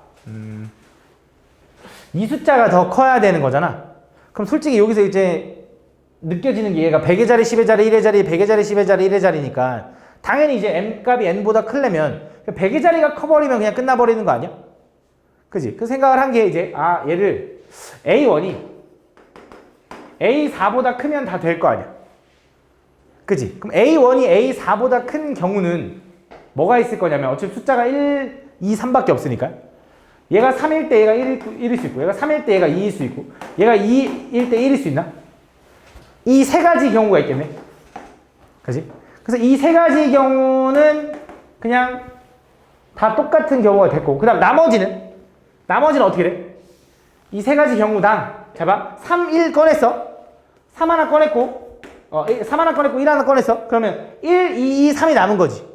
이 숫자가 더 커야 되는 거잖아. 그럼 솔직히 여기서 이제 느껴지는 게 얘가 100의 자리, 10의 자리, 1의 자리, 100의 자리, 10의 자리, 1의 자리니까 당연히 이제 m 값이 n보다 크려면 100의 자리가 커버리면 그냥 끝나버리는 거 아니야? 그지? 그 생각을 한 게 이제 얘를 A1이 A4보다 크면 다 될 거 아니야? 그지? 그럼 A1이 A4보다 큰 경우는 뭐가 있을 거냐면 어차피 숫자가 1, 2, 3밖에 없으니까 얘가 3일 때 얘가 1일 수 있고 얘가 3일 때 얘가 2일 수 있고 얘가 2일 때 1일 수 있나? 이 세 가지 경우가 있겠네. 그지? 그래서 이 세 가지 경우는 그냥 다 똑같은 경우가 됐고 그 다음 나머지는 어떻게 돼? 이 세 가지 경우당 잘 봐. 3, 1 꺼냈어. 3 하나 꺼냈고 3 하나 꺼냈고 1 하나 꺼냈어. 그러면 1, 2, 2, 3이 남은 거지.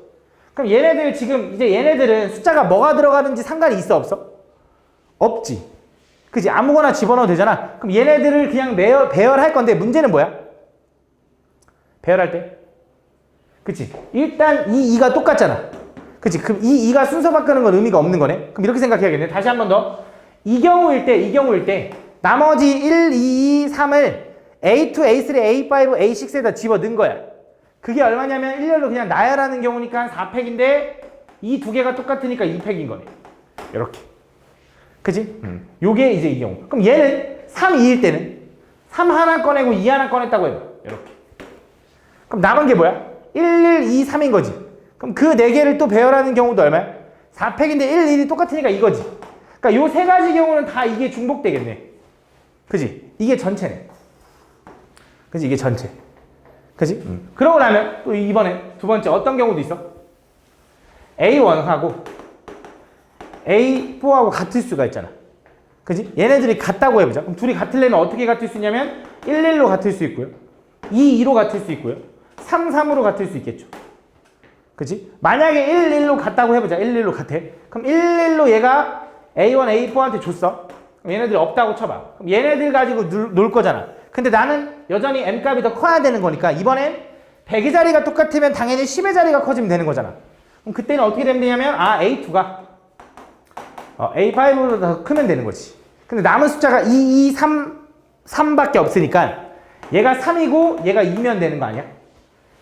그럼 얘네들 지금 이제 얘네들은 숫자가 뭐가 들어가는지 상관이 있어 없어? 없지. 그지? 아무거나 집어넣어도 되잖아. 그럼 얘네들을 그냥 배열할 건데 문제는 뭐야? 배열할 때 그치? 일단 이 2가 똑같잖아. 그치? 그럼 이 2가 순서 바꾸는 건 의미가 없는 거네. 그럼 이렇게 생각해야겠네. 다시 한 번 더. 이 경우일 때 나머지 1, 2, 3을 A2, A3, A5, A6에다 집어 넣은 거야. 그게 얼마냐면 일렬로 그냥 나열하는 경우니까 4팩인데 이 두 개가 똑같으니까 2팩인 거네. 이렇게. 그치? 요게 이제 이 경우. 그럼 얘는 3, 2일 때는 3 하나 꺼내고 2 하나 꺼냈다고 해봐. 이렇게. 그럼 남은 게 뭐야? 1, 1, 2, 3인 거지. 그럼 그 4개를 또 배열하는 경우도 얼마야? 4팩인데 1, 1이 똑같으니까 이거지. 그러니까 요 세 가지 경우는 다 이게 중복되겠네. 그지? 이게 전체네. 그지? 이게 전체. 그지? 그러고 나면 또 이번에 두 번째 어떤 경우도 있어? A1하고 A4하고 같을 수가 있잖아. 그지? 얘네들이 같다고 해보자. 그럼 둘이 같으려면 어떻게 같을 수 있냐면 1, 1로 같을 수 있고요. 2, 2로 같을 수 있고요. 3, 3으로 같을 수 있겠죠. 그치? 만약에 1, 1로 같다고 해보자. 1, 1로 같아. 그럼 1, 1로 얘가 A1, A4한테 줬어. 그럼 얘네들이 없다고 쳐봐. 그럼 얘네들 가지고 놀 거잖아. 근데 나는 여전히 M값이 더 커야 되는 거니까 이번엔 100의 자리가 똑같으면 당연히 10의 자리가 커지면 되는 거잖아. 그럼 그때는 어떻게 되면 되냐면 A2가 A5보다 더 크면 되는 거지. 근데 남은 숫자가 2, 2, 3밖에 없으니까 얘가 3이고 얘가 2면 되는 거 아니야?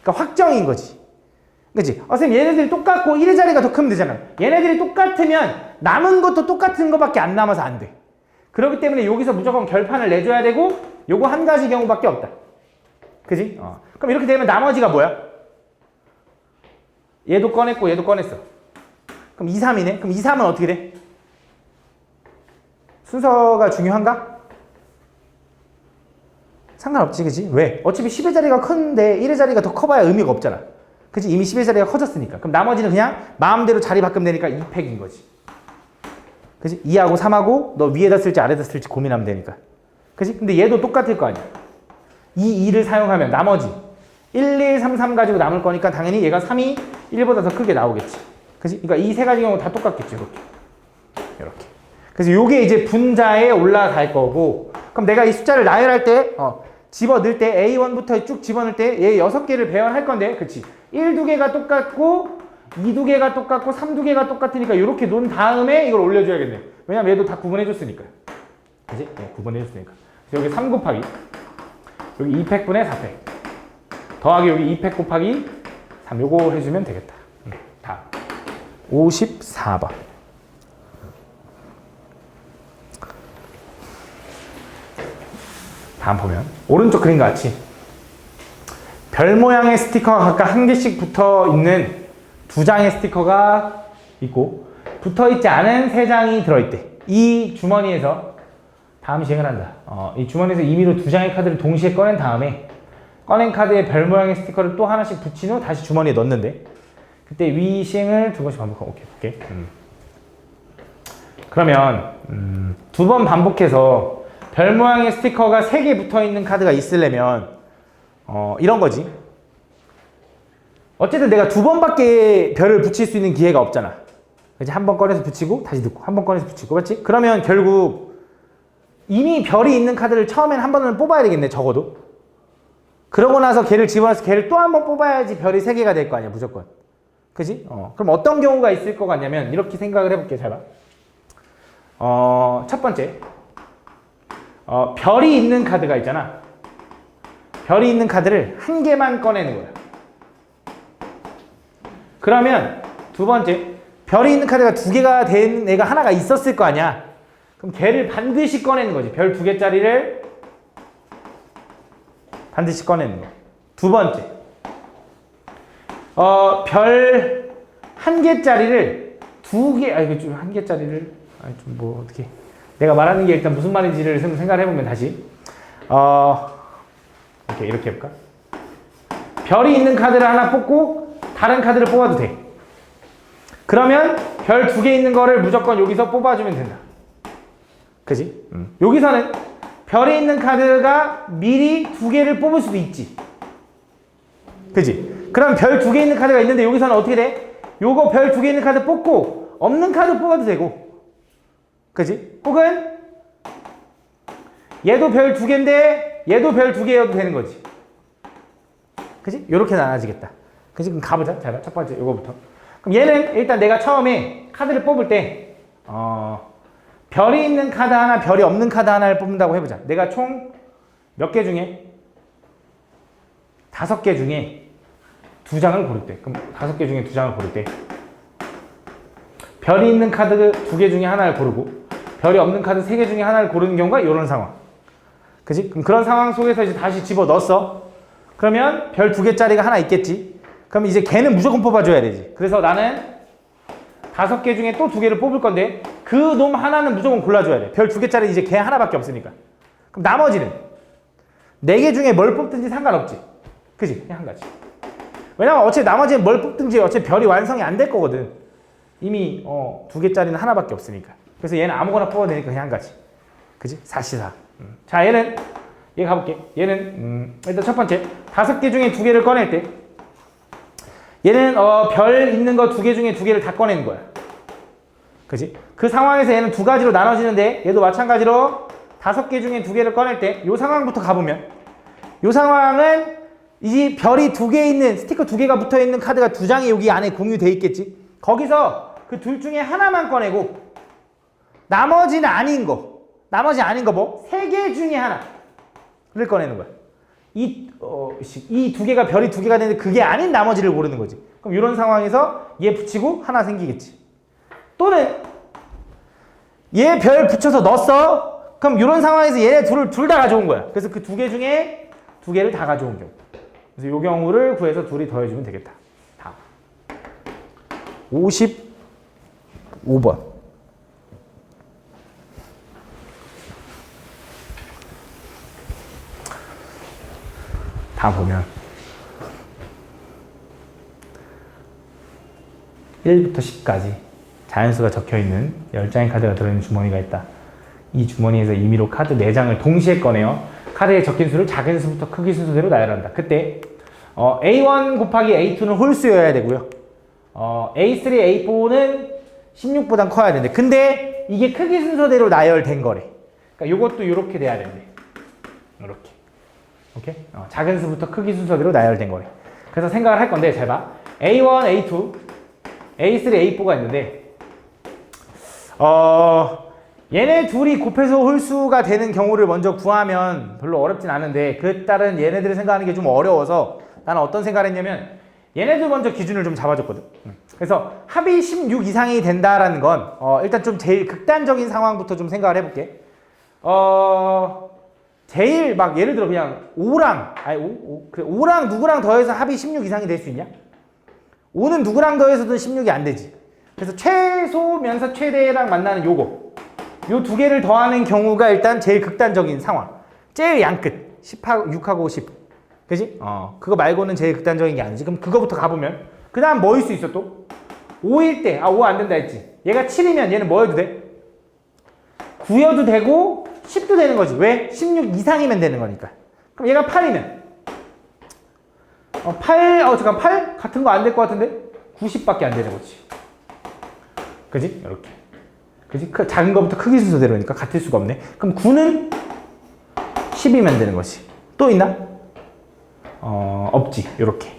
그러니까 확정인 거지. 그치? 선생님 얘네들이 똑같고 1의 자리가 더 크면 되잖아. 얘네들이 똑같으면 남은 것도 똑같은 거밖에 안 남아서 안 돼. 그렇기 때문에 여기서 무조건 결판을 내줘야 되고 요거 한 가지 경우밖에 없다. 그지? 그럼 이렇게 되면 나머지가 뭐야? 얘도 꺼냈고 얘도 꺼냈어. 그럼 2, 3이네? 그럼 2, 3은 어떻게 돼? 순서가 중요한가? 상관없지, 그지? 왜? 어차피 10의 자리가 큰데 1의 자리가 더 커봐야 의미가 없잖아. 그치? 이미 10의 자리가 커졌으니까. 그럼 나머지는 그냥 마음대로 자리 바꾸면 되니까 2팩인 거지. 그치? 2하고 3하고 너 위에다 쓸지 아래다 쓸지 고민하면 되니까. 그치? 근데 얘도 똑같을 거 아니야. 이 2를 사용하면 나머지 1, 2, 3, 3 가지고 남을 거니까 당연히 얘가 3이 1보다 더 크게 나오겠지. 그치? 그러니까 이 세 가지 경우 다 똑같겠지. 이렇게. 이렇게. 그래서 요게 이제 분자에 올라갈 거고, 그럼 내가 이 숫자를 나열할 때 집어넣을 때 A1부터 쭉 집어넣을 때 얘 6개를 배열할 건데, 그치? 1, 2개가 똑같고 2, 2개가 똑같고 3, 2개가 똑같으니까 이렇게 놓은 다음에 이걸 올려줘야겠네. 왜냐면 얘도 다 구분해줬으니까. 그지? 네, 구분해줬으니까. 그래서 여기 3 곱하기 여기 2팩분의 4팩 더하기 여기 2팩 곱하기 3 요거 해주면 되겠다. 다음 54번. 다음 보면 오른쪽 그림과 같이 별 모양의 스티커가 각각 한 개씩 붙어 있는 2장의 스티커가 있고 붙어 있지 않은 3장이 들어있대. 이 주머니에서 다음 시행을 한다. 이 주머니에서 임의로 2장의 카드를 동시에 꺼낸 다음에 꺼낸 카드에 별 모양의 스티커를 또 하나씩 붙인 후 다시 주머니에 넣는데 그때 위 시행을 2번씩 반복하고 오케이. 그러면 2번 반복해서 별 모양의 스티커가 3개 붙어 있는 카드가 있으려면 이런 거지. 어쨌든 내가 2번밖에 별을 붙일 수 있는 기회가 없잖아. 그치? 한 번 꺼내서 붙이고 다시 넣고 한 번 꺼내서 붙이고 맞지? 그러면 결국 이미 별이 있는 카드를 처음엔 한 번은 뽑아야 되겠네. 적어도. 그러고 나서 걔를 집어넣어서 걔를 또 한 번 뽑아야지 별이 3개가 될 거 아니야. 무조건. 그지? 그럼 어떤 경우가 있을 것 같냐면 이렇게 생각을 해볼게. 잘 봐. 첫 번째 별이 있는 카드가 있잖아. 별이 있는 카드를 한 개만 꺼내는 거야. 그러면 두 번째 별이 있는 카드가 2개가 된 애가 하나가 있었을 거 아니야. 그럼 걔를 반드시 꺼내는 거지. 별 2개짜리를 반드시 꺼내는 거. 두 번째 별 1개짜리를 2개 이거 좀 1개짜리를 좀 뭐 어떻게 내가 말하는 게 일단 무슨 말인지를 생각을 해보면 다시 이렇게 해볼까? 별이 있는 카드를 하나 뽑고 다른 카드를 뽑아도 돼. 그러면 별 2개 있는 거를 무조건 여기서 뽑아주면 된다. 그지? 여기서는 별이 있는 카드가 미리 2개를 뽑을 수도 있지. 그지? 그럼 별 2개 있는 카드가 있는데 여기서는 어떻게 돼? 요거 별 2개 있는 카드 뽑고 없는 카드 뽑아도 되고. 그지? 혹은 얘도 별 2개인데 얘도 별 2개여도 되는 거지. 그지? 요렇게 나눠지겠다. 그지? 그럼 가보자. 자, 첫 번째 요거부터. 그럼 얘는 일단 내가 처음에 카드를 뽑을 때 별이 있는 카드 하나, 별이 없는 카드 하나를 뽑는다고 해보자. 내가 총 몇 개 중에 5개 중에 2장을 고를 때, 그럼 5개 중에 2장을 고를 때 별이 있는 카드 2개 중에 하나를 고르고 별이 없는 카드 3개 중에 하나를 고르는 경우가 이런 상황. 그지? 그럼 그런 상황 속에서 이제 다시 집어 넣었어. 그러면 별 2개짜리가 하나 있겠지. 그럼 이제 걔는 무조건 뽑아줘야 되지. 그래서 나는 5개 중에 또 2개를 뽑을 건데 그 놈 하나는 무조건 골라줘야 돼. 별 2개짜리 이제 걔 하나밖에 없으니까. 그럼 나머지는 4개 중에 뭘 뽑든지 상관없지. 그지? 그냥 한 가지. 왜냐면 어차피 나머지는 뭘 뽑든지 어차피 별이 완성이 안 될 거거든. 이미 2개짜리는 하나밖에 없으니까. 그래서 얘는 아무거나 뽑아도 되니까 그냥 한 가지. 그지? 4시4. 자, 얘 가볼게. 얘는 일단 첫 번째 5개 중에 2개를 꺼낼 때 얘는 별 있는 거 2개 중에 2개를 다 꺼내는 거야. 그지? 그 상황에서 얘는 2가지로 나눠지는데 얘도 마찬가지로 5개 중에 2개를 꺼낼 때 이 상황부터 가보면 이 상황은 이 별이 2개 있는 스티커 2개가 붙어있는 카드가 2장이 여기 안에 공유돼 있겠지. 거기서 그 둘 중에 하나만 꺼내고 나머지는 아닌 거 뭐? 3개 중에 하나를 꺼내는 거야. 이 2개가 별이 2개가 되는데 그게 아닌 나머지를 고르는 거지. 그럼 이런 상황에서 얘 붙이고 하나 생기겠지. 또는 얘 별 붙여서 넣었어. 그럼 이런 상황에서 얘네 둘 다 가져온 거야. 그래서 그 2개 중에 2개를 다 가져온 경우. 그래서 이 경우를 구해서 둘이 더해주면 되겠다. 다음 55번. 다 보면 1부터 10까지 자연수가 적혀있는 10장의 카드가 들어있는 주머니가 있다. 이 주머니에서 임의로 카드 4장을 동시에 꺼내어 카드에 적힌 수를 작은 수부터 크기 순서대로 나열한다. 그때 A1 곱하기 A2는 홀수여야 되고요. A3, A4는 16보단 커야 되는데 근데 이게 크기 순서대로 나열된 거래. 그러니까 이것도 이렇게 돼야 된대. 이렇게. 오케이? 작은 수부터 크기 순서대로 나열된 거래. 그래서 생각을 할 건데 잘 봐. A1, A2, A3, A4가 있는데 얘네 둘이 곱해서 홀수가 되는 경우를 먼저 구하면 별로 어렵진 않은데 그에 따른 얘네들을 생각하는 게 좀 어려워서 나는 어떤 생각을 했냐면 얘네들 먼저 기준을 좀 잡아줬거든. 그래서 합이 16 이상이 된다라는 건 일단 좀 제일 극단적인 상황부터 좀 생각을 해볼게. 제일 막 예를 들어 그냥 5랑 누구랑 더해서 합이 16 이상이 될 수 있냐? 5는 누구랑 더해서도 16이 안 되지. 그래서 최소면서 최대랑 만나는 요거 요 두 개를 더하는 경우가 일단 제일 극단적인 상황. 제일 양끝 10하고 6하고 10. 그지? 그거 말고는 제일 극단적인 게 아니지. 그럼 그거부터 가보면 그 다음 뭐일 수 있어 또? 5일 때 5 안 된다 했지. 얘가 7이면 얘는 뭐 해도 돼? 9여도 되고 10도 되는 거지. 왜? 16 이상이면 되는 거니까. 그럼 얘가 8이면 8 같은 거 안 될 것 같은데 90밖에 안 되는 거지. 그지? 이렇게. 그지? 작은 거부터 크기 순서대로니까 같을 수가 없네. 그럼 9는 10이면 되는 거지. 또 있나? 없지. 이렇게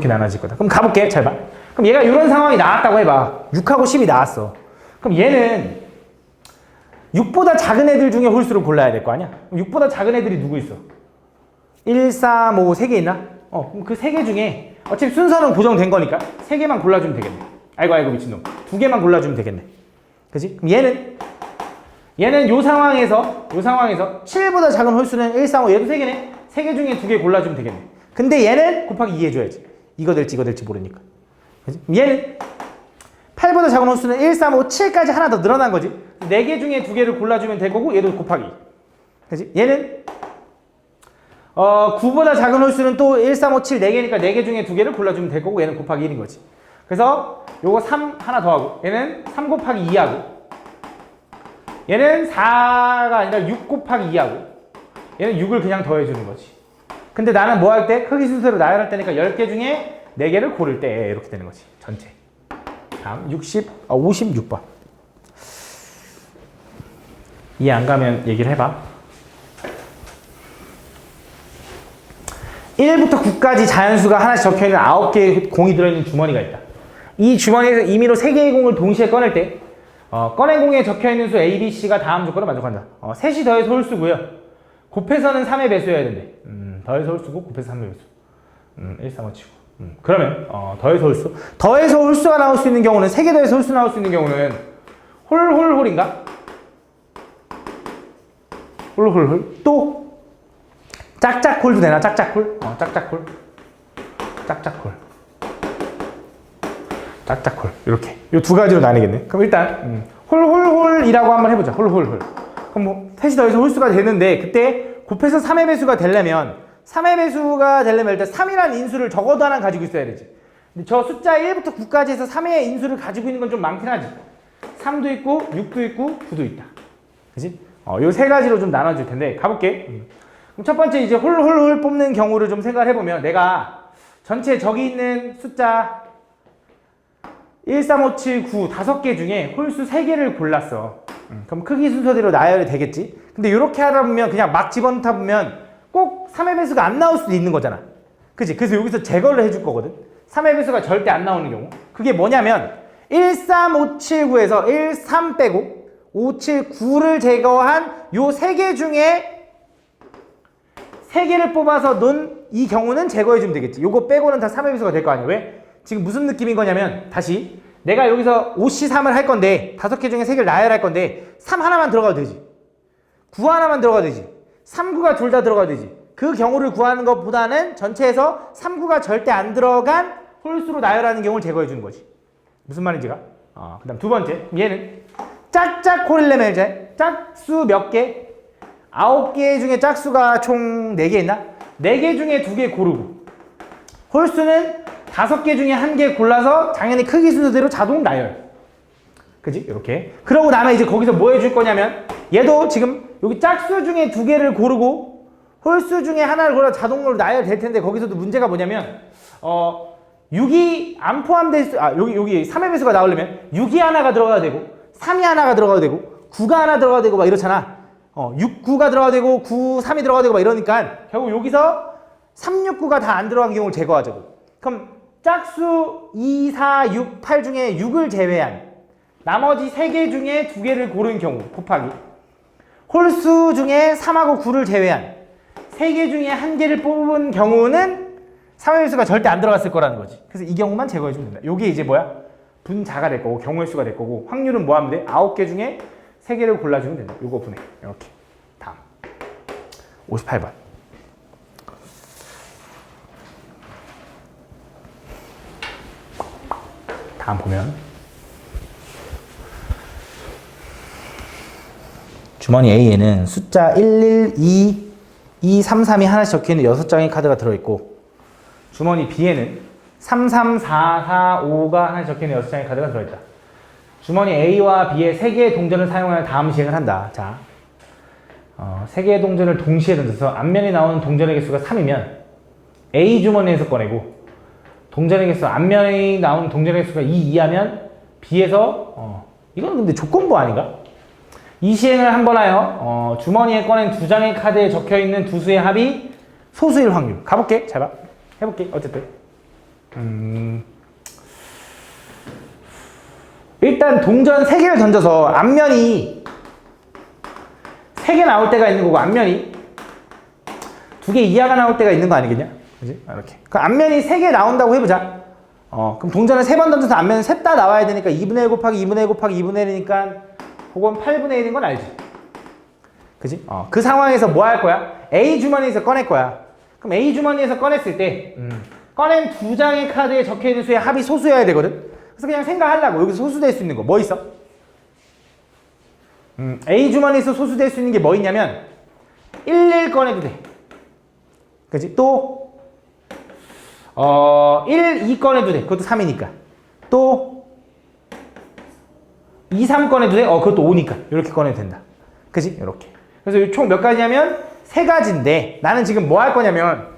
나눠질 거다. 그럼 가볼게. 잘 봐. 그럼 얘가 이런 상황이 나왔다고 해봐. 6하고 10이 나왔어. 그럼 얘는 6보다 작은 애들 중에 홀수를 골라야 될 거 아니야? 6보다 작은 애들이 누구 있어? 1, 3, 5, 3개 있나? 그럼 그 3개 중에 어차피 순서는 고정된 거니까 3개만 골라주면 되겠네. 아이고 미친놈. 2개만 골라주면 되겠네. 그치? 그럼 얘는 요 상황에서 7보다 작은 홀수는 1, 3, 5 얘도 3개네. 3개 중에 2개 골라주면 되겠네. 근데 얘는 곱하기 2 해줘야지. 이거 될지 모르니까. 그치? 얘는 8보다 작은 홀수는 1, 3, 5, 7까지 하나 더 늘어난 거지. 4개 중에 2개를 골라주면 될 거고 얘도 곱하기. 그치? 얘는 9보다 작은 홀수는 또 1, 3, 5, 7 4개니까 4개 중에 2개를 골라주면 될 거고 얘는 곱하기 1인 거지. 그래서 요거 3 하나 더 하고 얘는 3 곱하기 2 하고 얘는 4가 아니라 6 곱하기 2 하고 얘는 6을 그냥 더해주는 거지. 근데 나는 뭐 할 때? 크기 순서로 나열할 때니까 10개 중에 4개를 고를 때 이렇게 되는 거지. 전체. 다음 56번. 이해 안 가면 얘기를 해봐. 1부터 9까지 자연수가 하나씩 적혀있는 9개의 공이 들어있는 주머니가 있다. 이 주머니에서 임의로 3개의 공을 동시에 꺼낼 때 꺼낸 공에 적혀있는 수 A, B, C가 다음 조건을 만족한다. 셋이 더해서 홀수고요. 곱해서는 3의 배수여야 된대. 더해서 홀수고 곱해서 3의 배수. 1, 3, 5 치고. 그러면 더해서 홀수. 더해서 홀수가 나올 수 있는 경우는 3개 더해서 홀수 나올 수 있는 경우는 홀인가? 홀. 또 짝짝홀도 되나? 짝짝홀. 짝짝홀. 이렇게. 이 두 가지로 나뉘겠네. 그럼 일단 홀이라고 한번 해보자. 홀. 그럼 뭐 셋이 더해서 홀수가 되는데 그때 곱해서 3의 배수가 되려면 일단 3이라는 인수를 적어도 하나 가지고 있어야 되지. 근데 저 숫자 1부터 9까지 해서 3의 인수를 가지고 있는 건 좀 많긴 하지. 3도 있고 6도 있고 9도 있다. 그치? 요 세 가지로 좀 나눠질 텐데 가볼게. 그럼 첫 번째 이제 홀 뽑는 경우를 좀 생각을 해보면 내가 전체 저기 있는 숫자 1, 3, 5, 7, 9 5개 중에 홀수 3개를 골랐어. 그럼 크기 순서대로 나열이 되겠지. 근데 이렇게 하다 보면 그냥 막 집어넣다 보면 꼭 3의 배수가 안 나올 수도 있는 거잖아. 그치? 그래서 여기서 제거를 해줄 거거든. 3의 배수가 절대 안 나오는 경우. 그게 뭐냐면 1, 3, 5, 7, 9에서 1, 3 빼고 5, 7, 9를 제거한 요 3개 중에 3개를 뽑아서 넣은 이 경우는 제거해주면 되겠지. 요거 빼고는 다 3의 배수가 될 거 아니야. 왜? 지금 무슨 느낌인 거냐면 다시 내가 여기서 5C3을 할 건데 5개 중에 3개를 나열할 건데 3 하나만 들어가도 되지. 9 하나만 들어가도 되지. 3, 9가 둘 다 들어가도 되지. 그 경우를 구하는 것보다는 전체에서 3, 9가 절대 안 들어간 홀수로 나열하는 경우를 제거해 주는 거지. 무슨 말인지가? 그 다음 두 번째. 얘는 짝짝홀이려면 이제 짝수 몇 개? 9개 중에 짝수가 총 4개 있나? 4개 중에 2개 고르고 홀수는 5개 중에 1개 골라서 당연히 크기 순서대로 자동 나열. 그지? 이렇게. 그러고 나면 이제 거기서 뭐 해줄 거냐면 얘도 지금 여기 짝수 중에 2개를 고르고 홀수 중에 하나를 골라 자동으로 나열될 텐데 거기서도 문제가 뭐냐면 6이 안 포함될 수 여기 3의 배수가 나오려면 6이 하나가 들어가야 되고 3이 하나가 들어가야 되고 9가 하나 들어가야 되고 막 이렇잖아. 6, 9가 들어가야 되고 9, 3이 들어가야 되고 막 이러니까 결국 여기서 3, 6, 9가 다 안 들어간 경우를 제거하자고. 그럼 짝수 2, 4, 6, 8 중에 6을 제외한 나머지 3개 중에 2개를 고른 경우 곱하기 홀수 중에 3하고 9를 제외한 3개 중에 1개를 뽑은 경우는 3의 배수가 절대 안 들어갔을 거라는 거지. 그래서 이 경우만 제거해주면 된다. 요게 이제 뭐야? 분자가 될 거고 경우의 수가 될 거고 확률은 뭐 하면 돼? 9개 중에 3개를 골라주면 된다. 요거 분해. 이렇게. 다음 58번. 다음 보면 주머니 A에는 숫자 1, 1, 2, 2, 3, 3이 하나씩 적혀있는 6장의 카드가 들어있고 주머니 B에는 3, 3, 4, 4, 5가 하나씩 적혀있는 6장의 카드가 들어있다. 주머니 A와 B의 3개의 동전을 사용하여 다음 시행을 한다. 자, 3개의 동전을 동시에 던져서 앞면에 나오는 동전의 개수가 3이면 A 주머니에서 꺼내고 동전의 개수, 앞면에 나오는 동전의 개수가 2 이하면 B에서 이건 근데 조건부 아닌가? 이 시행을 한번 하여 주머니에 꺼낸 2장의 카드에 적혀있는 두 수의 합이 소수일 확률. 가볼게. 잘 봐. 해볼게. 어쨌든 일단 동전 3개를 던져서 앞면이 3개 나올 때가 있는 거고 앞면이 2개 이하가 나올 때가 있는 거 아니겠냐? 그지? 이렇게. 그럼 앞면이 3개 나온다고 해보자. 그럼 동전을 3번 던져서 앞면은 셋 다 나와야 되니까 2분의 1 곱하기 2분의 1 곱하기 2분의 1이니까 그건 8분의 1인 건 알지? 그지? 그 상황에서 뭐 할 거야? A 주머니에서 꺼낼 거야. 그럼 A 주머니에서 꺼냈을 때 꺼낸 2장의 카드에 적혀있는 수의 합이 소수여야 되거든? 그래서 그냥 생각하려고. 여기서 소수될 수 있는 거 뭐 있어? A 주머니에서 소수될 수 있는 게 뭐 있냐면 1, 1 꺼내도 돼. 그치? 또 1, 2 꺼내도 돼. 그것도 3이니까. 또 2, 3 꺼내도 돼. 그것도 5니까. 이렇게 꺼내도 된다. 그치? 이렇게. 그래서 총 몇 가지냐면 3가지인데 나는 지금 뭐 할 거냐면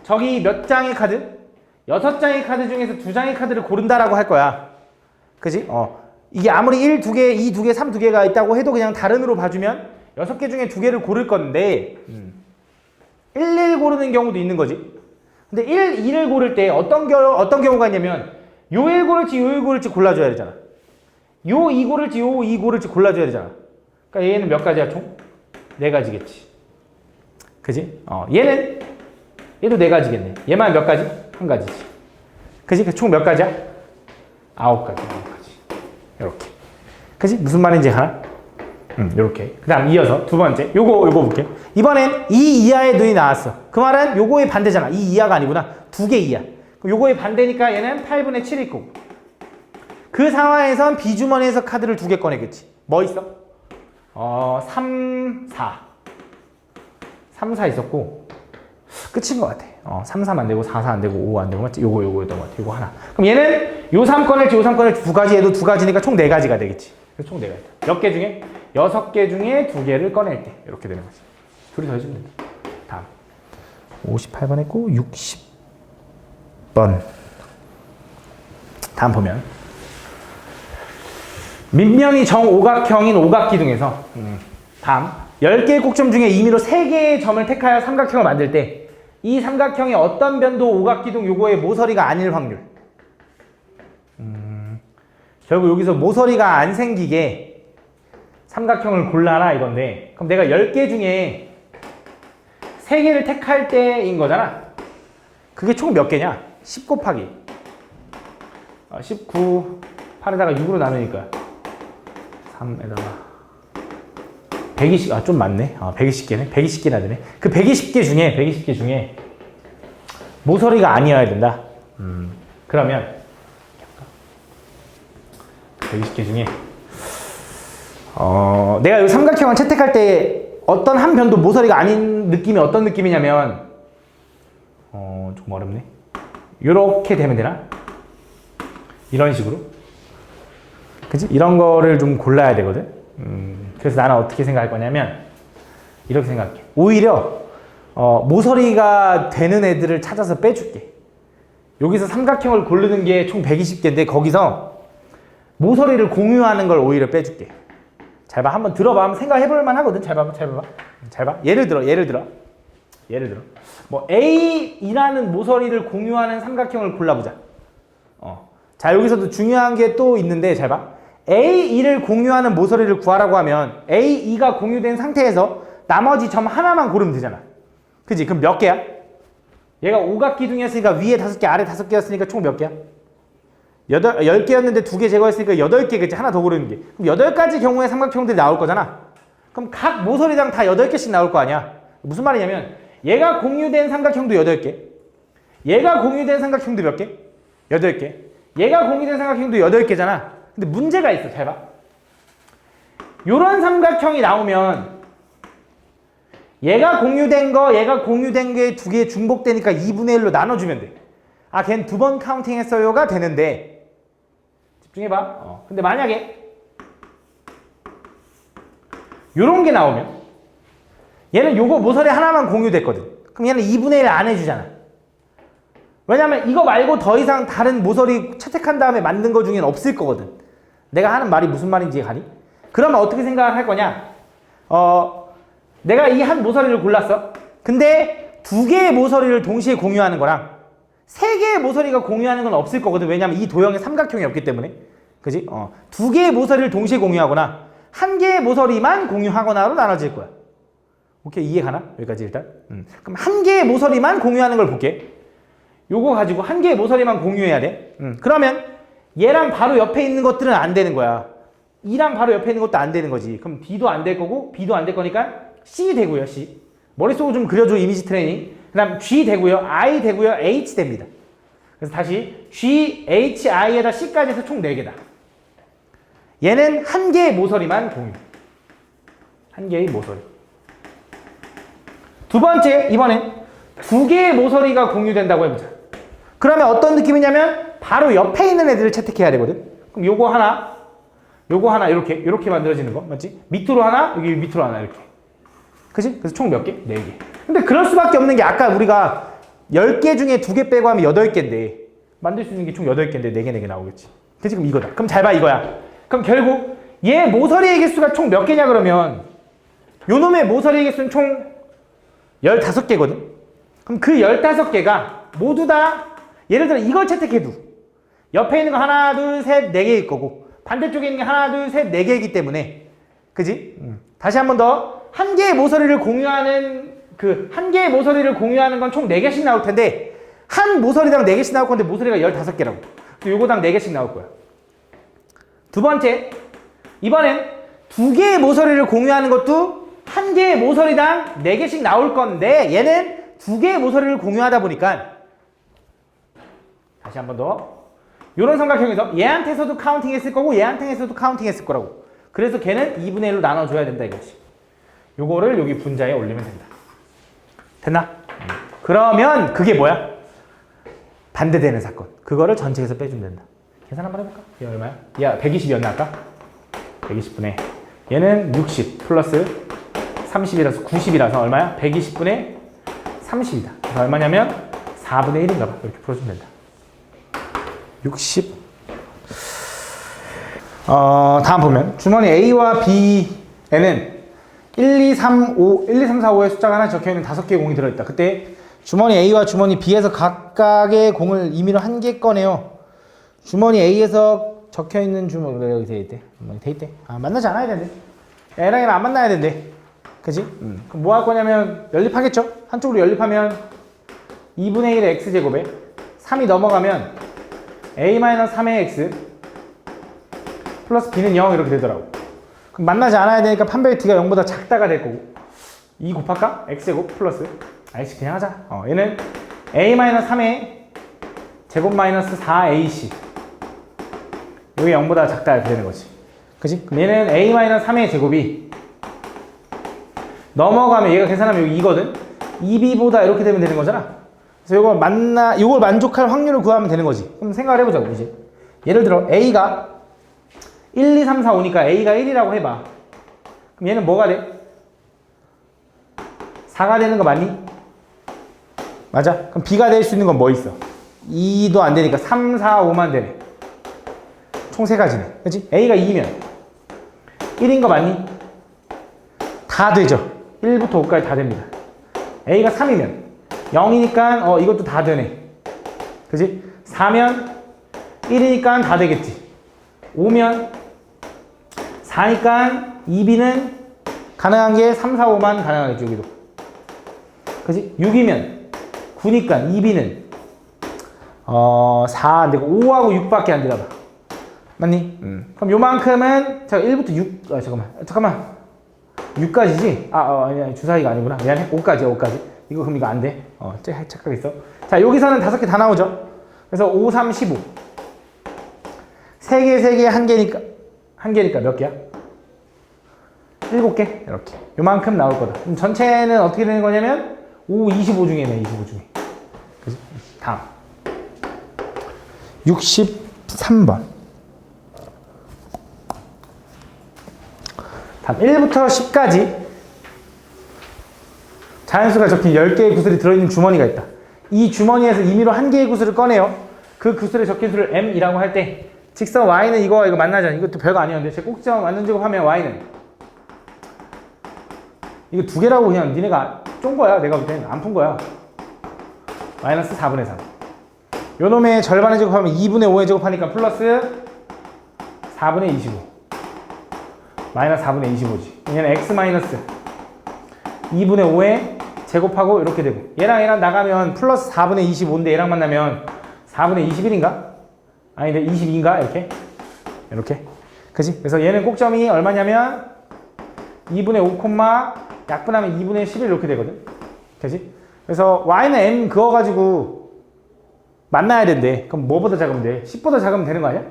저기 몇 장의 카드? 6장의 카드 중에서 2장의 카드를 고른다라고 할 거야. 그치? 이게 아무리 1, 2개, 2, 2개, 3, 2개가 있다고 해도 그냥 다른으로 봐주면 6개 중에 2개를 고를 건데 1, 1 고르는 경우도 있는 거지. 근데 1, 2를 고를 때 어떤 경우가 있냐면 요 1 고를지 요 1 고를지 골라줘야 되잖아. 요 2 고를지 요 2 고를지 골라줘야 되잖아. 그러니까 얘는 몇 가지야 총? 4가지겠지. 그지? 얘도 4가지겠네. 얘만 몇 가지? 1가지지. 그지? 총 몇 가지야? 9가지. 이렇게. 그지? 무슨 말인지 하나? 요렇게. 그 다음 이어서 두 번째. 요거 볼게. 이번엔 2 이하의 눈이 나왔어. 그 말은 요거의 반대잖아. 2 이하가 아니구나. 2개 이하. 요거의 반대니까 얘는 8분의 7일 거고. 그 상황에선 B주머니에서 카드를 2개 꺼내겠지. 뭐 있어? 3, 4. 3, 4 있었고. 끝인 것 같아. 3, 3 안 되고, 4, 4 안 되고, 5 안 되고, 맞지? 요거였던 것 같아. 요거 하나. 그럼 얘는 요 3 꺼낼지, 요 3 꺼낼지 2가지, 얘도 2가지니까 총 4가지가 되겠지. 그래서 총 4가지. 몇 개 중에? 6개 중에 2개를 꺼낼 때. 이렇게 되는 거지. 둘이 더 해주면 된다. 다음. 58번 했고, 60번. 다음 보면. 밑면이 정오각형인 오각기둥에서 다음 10개의 꼭점 중에 임의로 3개의 점을 택하여 삼각형을 만들 때 이 삼각형의 어떤 변도 오각기둥 요거의 모서리가 아닐 확률. 결국 여기서 모서리가 안 생기게 삼각형을 골라라 이건데 그럼 내가 10개 중에 3개를 택할 때인 거잖아. 그게 총 몇 개냐? 10 곱하기 19 8에다가 6으로 나누니까 3에다가 120, 좀 많네. 120개네. 120개나 되네. 그 120개 중에 모서리가 아니어야 된다. 그러면 120개 중에 내가 이 삼각형을 채택할 때 어떤 한 변도 모서리가 아닌 느낌이 어떤 느낌이냐면 좀 어렵네. 이렇게 되면 되나? 이런 식으로. 그치? 이런 거를 좀 골라야 되거든. 그래서 나는 어떻게 생각할 거냐면 이렇게 생각해. 오히려 모서리가 되는 애들을 찾아서 빼줄게. 여기서 삼각형을 고르는 게 총 120개인데 거기서 모서리를 공유하는 걸 오히려 빼줄게. 잘 봐. 한번 들어봐. 한번 생각해볼 만 하거든. 잘 봐봐. 잘 봐. 예를 들어. 뭐 A이라는 모서리를 공유하는 삼각형을 골라보자. 자, 여기서도 중요한 게 또 있는데 잘 봐. A2를 공유하는 모서리를 구하라고 하면 A2가 공유된 상태에서 나머지 점 하나만 고르면 되잖아. 그지? 그럼 몇 개야? 얘가 오각기둥이었으니까 위에 5개, 아래 5개였으니까 총 몇 개야? 10개였는데 2개 제거했으니까 8개, 그치? 하나 더 고르는 게. 그럼 8가지 경우의 삼각형들이 나올 거잖아. 그럼 각 모서리당 다 8개씩 나올 거 아니야. 무슨 말이냐면 얘가 공유된 삼각형도 8개, 얘가 공유된 삼각형도 몇 개? 8개. 얘가 공유된 삼각형도 8개잖아. 근데 문제가 있어. 잘 봐. 요런 삼각형이 나오면 얘가 공유된 거, 얘가 공유된 게 2개 중복되니까 2분의 1로 나눠주면 돼. 아, 걘 2번 카운팅 했어요가 되는데, 집중해봐. 근데 만약에 요런 게 나오면 얘는 요거 모서리 하나만 공유됐거든. 그럼 얘는 2분의 1 안 해주잖아. 왜냐면 이거 말고 더 이상 다른 모서리 채택한 다음에 만든 거 중에는 없을 거거든. 내가 하는 말이 무슨 말인지 가니? 그러면 어떻게 생각할 거냐? 내가 이 한 모서리를 골랐어. 근데 2개의 모서리를 동시에 공유하는 거랑 3개의 모서리가 공유하는 건 없을 거거든. 왜냐면 이 도형에 삼각형이 없기 때문에. 그지? 2개의 모서리를 동시에 공유하거나 1개의 모서리만 공유하거나로 나눠질 거야. 오케이, 이해 가나? 여기까지 일단. 그럼 1개의 모서리만 공유하는 걸 볼게. 요거 가지고 1개의 모서리만 공유해야 돼. 그러면 얘랑 바로 옆에 있는 것들은 안 되는 거야. E랑 바로 옆에 있는 것도 안 되는 거지. 그럼 D도 안 될 거고 B도 안 될 거니까 C 되고요. C. 머릿속으로 좀 그려줘. 이미지 트레이닝. 그 다음 G 되고요. I 되고요. H 됩니다. 그래서 다시 G, H, I에다 C까지 해서 총 4개다. 얘는 1개의 모서리만 공유. 1개의 모서리. 두 번째, 이번엔 2개의 모서리가 공유된다고 해보자. 그러면 어떤 느낌이냐면 바로 옆에 있는 애들을 채택해야 되거든. 그럼 요거 하나 이렇게 만들어지는 거 맞지? 밑으로 하나, 여기 밑으로 하나 이렇게. 그치? 그래서 총 몇 개? 4개. 근데 그럴 수밖에 없는 게 아까 우리가 10개 중에 2개 빼고 하면 8개인데 만들 수 있는 게 총 8개인데 4개 나오겠지. 그치? 그럼 이거다. 그럼 잘 봐, 이거야. 그럼 결국 얘 모서리의 개수가 총 몇 개냐 그러면 요 놈의 모서리의 개수는 총 15개거든. 그럼 그 15개가 모두 다 예를 들어 이걸 채택해도 옆에 있는 거 하나, 둘, 셋, 4개일 거고 반대쪽에 있는 게 하나, 둘, 셋, 4개이기 때문에 그지? 다시 한 번 더 1개의 모서리를 공유하는 한 개의 모서리를 공유하는 건 총 4개씩 나올 텐데 한 모서리당 4개씩 나올 건데 모서리가 15개라고. 요거당 4개씩 나올 거야. 두 번째, 이번엔 2개의 모서리를 공유하는 것도 1개의 모서리당 4개씩 나올 건데 얘는 2개의 모서리를 공유하다 보니까 다시 한 번 더 요런 삼각형에서 얘한테서도 카운팅 했을 거고 얘한테서도 카운팅 했을 거라고. 그래서 걔는 2분의 1로 나눠줘야 된다 이거지. 요거를 여기 분자에 올리면 된다. 됐나? 그러면 그게 뭐야? 반대되는 사건. 그거를 전체에서 빼주면 된다. 계산 한번 해볼까? 얘 얼마야? 야, 120이었나 아까? 120분의 얘는 60 플러스 30이라서 90이라서 얼마야? 120분의 30이다. 그래서 얼마냐면 4분의 1인가 봐. 이렇게 풀어주면 된다. 60 다음 보면 주머니 A와 B에는 1, 2, 3, 4, 5의 숫자가 하나 적혀있는 5개의 공이 들어있다. 그때 주머니 A와 주머니 B에서 각각의 공을 임의로 1개 꺼내요. 주머니 A에서 적혀있는 주머니 여기 돼있대. 돼있대. 만나지 않아야 된대. A랑 얘랑 안 만나야 된대. 그치? 그럼 뭐 할 거냐면 연립하겠죠? 한쪽으로 연립하면 2분의 1의 x제곱에 3이 넘어가면 a-3의 x 플러스 b는 0 이렇게 되더라고. 그럼 만나지 않아야 되니까 판별 t가 0보다 작다가 될 거고 2 곱할까? x제곱 플러스 아이씨 그냥 하자. 얘는 a-3의 제곱 마이너스 4ac 여기 0보다 작다 이렇게 되는 거지. 그치? 그럼 얘는 a-3의 제곱이 넘어가면 얘가 계산하면 여기 2거든? 2b보다 이렇게 되면 되는 거잖아. 그래서 요걸 만족할 확률을 구하면 되는 거지. 그럼 생각을 해보자고, 이제. 예를 들어, A가 1, 2, 3, 4, 5니까 A가 1이라고 해봐. 그럼 얘는 뭐가 돼? 4가 되는 거 맞니? 맞아? 그럼 B가 될 수 있는 건 뭐 있어? 2도 안 되니까 3, 4, 5만 되네. 총 3가지네. 그치? A가 2면 1인 거 맞니? 다 되죠. 1부터 5까지 다 됩니다. A가 3이면 0이니까 이것도 다 되네. 그치? 4면 1이니까 다 되겠지. 5면 4니까 2b는 가능한 게 3, 4, 5만 가능하겠죠, 여기도. 그지? 6이면 9니까 2b는 4 안 되고 5하고 6밖에 안 되나 봐. 맞니? 그럼 요만큼은 자 1부터 6 잠깐만 6까지지? 아니 주사위가 아니구나. 미안해. 5까지. 이거 그럼 이거 안 돼. 착각했어. 자 여기서는 5개 다 나오죠. 그래서 5, 3, 15. 3개, 1개니까 몇 개야? 7개? 이렇게. 요만큼 나올 거다. 그럼 전체는 어떻게 되는 거냐면 5, 25 중에네. 25 중에. 그치? 다음 63번. 다음 1부터 10까지 자연수가 적힌 10개의 구슬이 들어있는 주머니가 있다. 이 주머니에서 임의로 1개의 구슬을 꺼내요. 그 구슬에 적힌 수를 m이라고 할 때 직선 y는 이거 만나잖아. 이것도 별거 아니었는데 제 꼭지점 완전 제곱하면 y는 이거 2개라고 그냥 니네가 쫀 거야. 내가 볼 때는 안 푼 거야. 마이너스 4분의 3. 요 놈의 절반의 제곱하면 2분의 5의 제곱하니까 플러스 4분의 25. 마이너스 4분의 25지. 얘는 x 마이너스 2분의 5에 제곱하고 이렇게 되고 얘랑 나가면 플러스 4분의 25인데 얘랑 만나면 4분의 21인가? 아닌데 22인가? 이렇게 그지? 그래서 얘는 꼭점이 얼마냐면 2분의 5, 약분하면 2분의 11 이렇게 되거든. 그지? 그래서 y는 m 그어가지고 만나야 된대. 그럼 뭐보다 작으면 돼? 10보다 작으면 되는 거 아니야?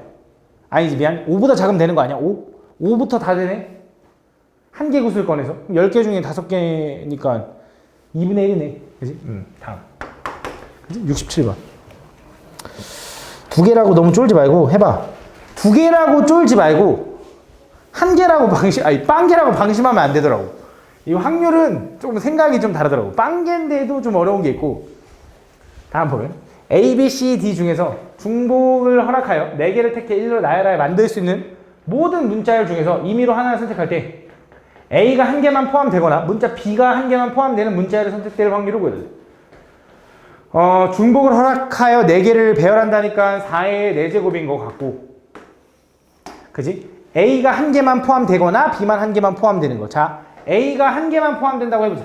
아니지 미안. 5보다 작으면 되는 거 아니야? 5부터 다 되네. 1개 구슬 꺼내서 10개 중에 5개니까 2분의 1이네. 그지? 다음. 그지? 67번. 2개라고 너무 쫄지 말고 해봐. 2개라고 쫄지 말고 1개라고 빵개라고 방심하면 안 되더라고. 이 확률은 조금 생각이 좀 다르더라고. 빵개인데도 좀 어려운 게 있고. 다음 보면 A, B, C, D 중에서 중복을 허락하여 4개를 택해 1로 나열하여 만들 수 있는 모든 문자열 중에서 임의로 하나를 선택할 때 A가 1개만 포함되거나 문자 B가 1개만 포함되는 문자열이 선택될 확률을 구해야 돼. 중복을 허락하여 4개를 배열한다니까 4의 4제곱인 것 같고 그지? A가 1개만 포함되거나 B만 1개만 포함되는 거. 자, A가 1개만 포함된다고 해보자.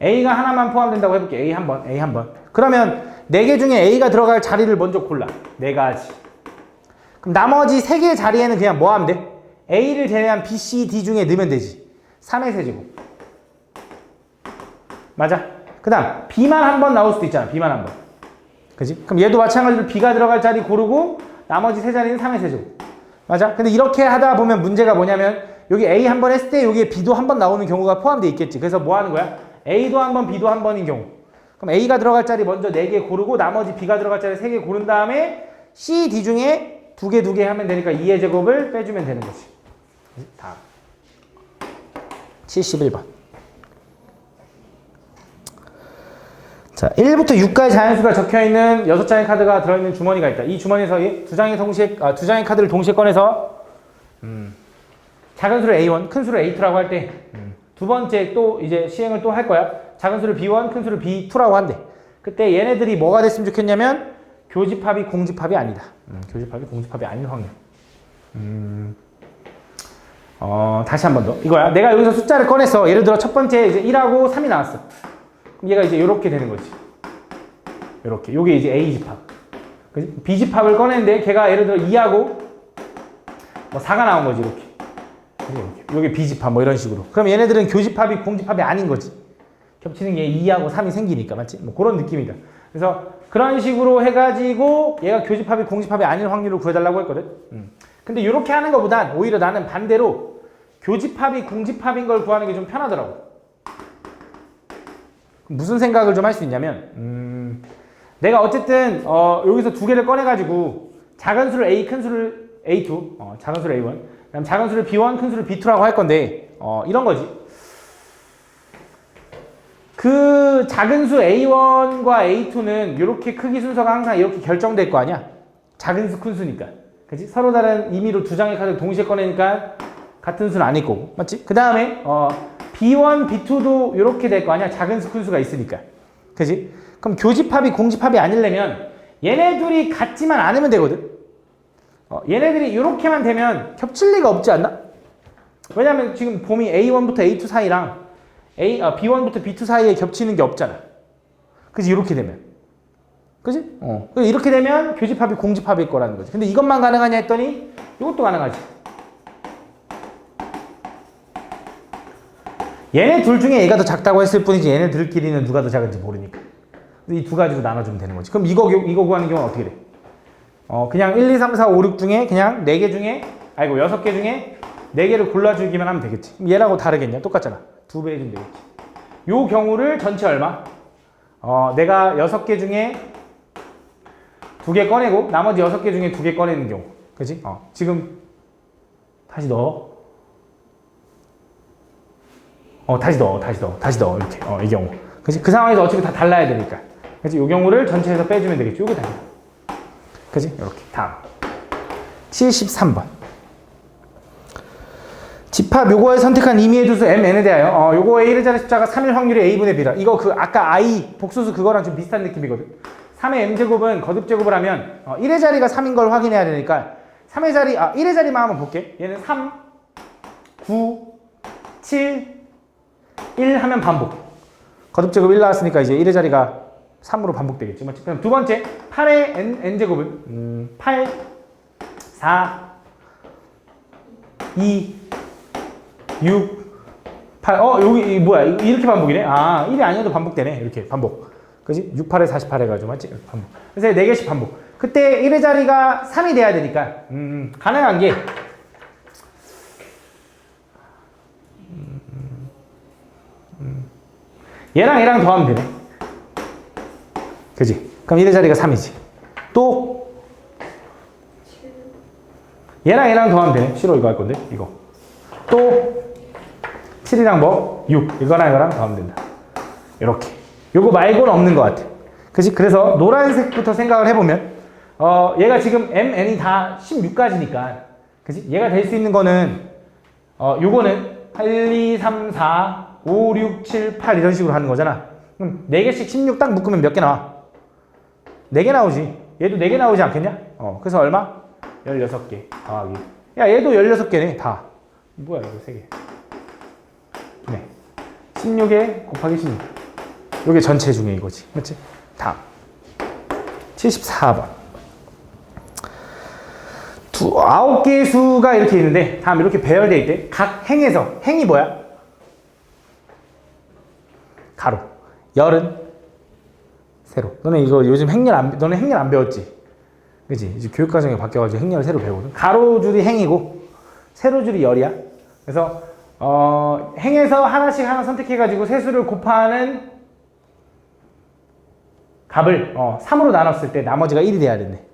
A가 하나만 포함된다고 해볼게. A 한 번. 그러면 4개 중에 A가 들어갈 자리를 먼저 골라. 4가지. 그럼 나머지 3개의 자리에는 그냥 뭐 하면 돼? A를 제외한 B, C, D 중에 넣으면 되지. 3의 세제곱. 맞아? 그 다음 B만 한 번 나올 수도 있잖아. B만 한 번. 그지? 그럼 얘도 마찬가지로 B가 들어갈 자리 고르고 나머지 3자리는 3의 세제곱. 맞아? 근데 이렇게 하다 보면 문제가 뭐냐면 여기 A 한 번 했을 때 여기에 B도 한 번 나오는 경우가 포함되어 있겠지. 그래서 뭐 하는 거야? A도 한 번, B도 한 번인 경우. 그럼 A가 들어갈 자리 먼저 4개 고르고 나머지 B가 들어갈 자리 3개 고른 다음에 C, D 중에 2개 하면 되니까 2의 제곱을 빼주면 되는 거지. 다음 71번. 자, 1부터 6까지 자연수가 적혀있는 6장의 카드가 들어있는 주머니가 있다. 이 주머니에서 두 장의 카드를 동시에 꺼내서 작은 수를 A1, 큰 수를 A2라고 할 때 두 번째 또 이제 시행을 또 할 거야. 작은 수를 B1, 큰 수를 B2라고 한대. 그때 얘네들이 뭐가 됐으면 좋겠냐면 교집합이 공집합이 아니다. 교집합이 공집합이 아닌 확률. 다시 한 번 더. 이거야. 내가 여기서 숫자를 꺼냈어. 예를 들어 첫 번째 이제 1하고 3이 나왔어. 그럼 얘가 이제 이렇게 되는 거지. 이렇게. 요게 이제 A집합. B집합을 꺼냈는데 걔가 예를 들어 2하고 뭐 4가 나온 거지. 이렇게. 요게 B집합 뭐 이런 식으로. 그럼 얘네들은 교집합이 공집합이 아닌 거지. 겹치는 게 2하고 3이 생기니까. 맞지? 뭐 그런 느낌이다. 그래서 그런 식으로 해가지고 얘가 교집합이 공집합이 아닌 확률을 구해달라고 했거든. 근데 이렇게 하는 것보단 오히려 나는 반대로 교집합이 공집합인 걸 구하는 게 좀 편하더라고. 무슨 생각을 좀 할 수 있냐면 내가 어쨌든 여기서 2개를 꺼내가지고 작은 수를 A, 큰 수를 A2, 작은 수를 A1, 그다음 작은 수를 B1, 큰 수를 B2라고 할 건데 이런 거지. 그 작은 수 A1과 A2는 이렇게 크기 순서가 항상 이렇게 결정될 거 아니야? 작은 수, 큰 수니까. 그치? 서로 다른 임의로 2장의 카드를 동시에 꺼내니까 같은 수는 아닐 거고. 맞지? 그 다음에 B1, B2도 이렇게 될 거 아니야? 작은 수, 큰 수가 있으니까. 그치? 그럼 교집합이 공집합이 아니려면 얘네 둘이 같지만 않으면 되거든? 얘네들이 이렇게만 되면 겹칠 리가 없지 않나? 왜냐면 지금 봄이 A1부터 A2 사이랑 B1부터 B2 사이에 겹치는 게 없잖아. 그지? 이렇게 되면. 그지? 이렇게 되면 교집합이 공집합일 거라는 거지. 근데 이것만 가능하냐 했더니 이것도 가능하지. 얘네 둘 중에 얘가 더 작다고 했을 뿐이지 얘네들끼리는 누가 더 작은지 모르니까. 이 두 가지로 나눠주면 되는 거지. 그럼 이거 구하는 경우는 어떻게 돼? 그냥 1, 2, 3, 4, 5, 6 중에 그냥 4개 중에 6개 중에 4개를 골라주기만 하면 되겠지. 그럼 얘라고 다르겠냐? 똑같잖아. 2배 해주면 되겠지. 요 경우를 전체 얼마? 내가 6개 중에 2개 꺼내고 나머지 6개 중에 2개 꺼내는 경우. 그치? 지금 다시 넣어. 다시 넣어. 이렇게. 이 경우. 그치? 그 상황에서 어차피 다 달라야 되니까. 그치? 요 경우를 전체에서 빼주면 되겠지. 요게 다시. 그치? 이렇게. 다음. 73번. 집합 요거에 선택한 임의의 두수 mn에 대하여 요거의 1의 자리 숫자가 3일 확률이 a분의 b다. 이거 아까 i 복수수 그거랑 좀 비슷한 느낌이거든. 3의 m제곱은 거듭제곱을 하면 1의 자리가 3인 걸 확인해야 되니까 3의 자리 1의 자리만 한번 볼게. 얘는 3, 9, 7, 1 하면 반복. 거듭제곱 1 나왔으니까 이제 1의 자리가 3으로 반복되겠지. 맞지? 그럼 두 번째 8의 n제곱은 8, 4, 2, 6, 8, 여기 뭐야? 이렇게 반복이네? 1이 아니어도 반복되네. 이렇게 반복. 그지? 6, 8에 48 해가지고 맞지? 반복. 그래서 4개씩 반복. 그때 1의 자리가 3이 돼야 되니까 가능한 게 얘랑 더하면 되네. 그지? 그럼 1의 자리가 3이지. 또 얘랑 더하면 되네. 싫어 이거 할 건데 이거. 또 7이랑 6 이거랑 더하면 된다. 이렇게. 요거 말고는 없는 것 같아. 그치? 그래서 노란색부터 생각을 해보면 얘가 지금 mn이 다 16까지니까 그치? 얘가 될 수 있는 거는 요거는 8, 2, 3, 4, 5, 6, 7, 8 이런 식으로 하는 거잖아. 그럼 4개씩 16 딱 묶으면 몇 개 나와? 4개 나오지. 얘도 4개 나오지 않겠냐? 그래서 얼마? 16개 더하기. 야 얘도 16개네 다. 뭐야 이거 3개. 네. 16에 곱하기 16. 요게 전체 중에 이거지. 맞지? 다음. 74번. 9개의 수가 이렇게 있는데 다음 이렇게 배열되어 있대. 각 행에서 행이 뭐야? 가로. 열은 세로. 너네 이거 요즘 너네 행렬 안 배웠지? 그치? 이제 교육과정이 바뀌어가지고 행렬을 새로 배우거든. 가로줄이 행이고 세로줄이 열이야. 그래서 행에서 하나씩 하나 선택해가지고 세수를 곱하는 값을 3으로 나눴을 때 나머지가 1이 돼야 된대.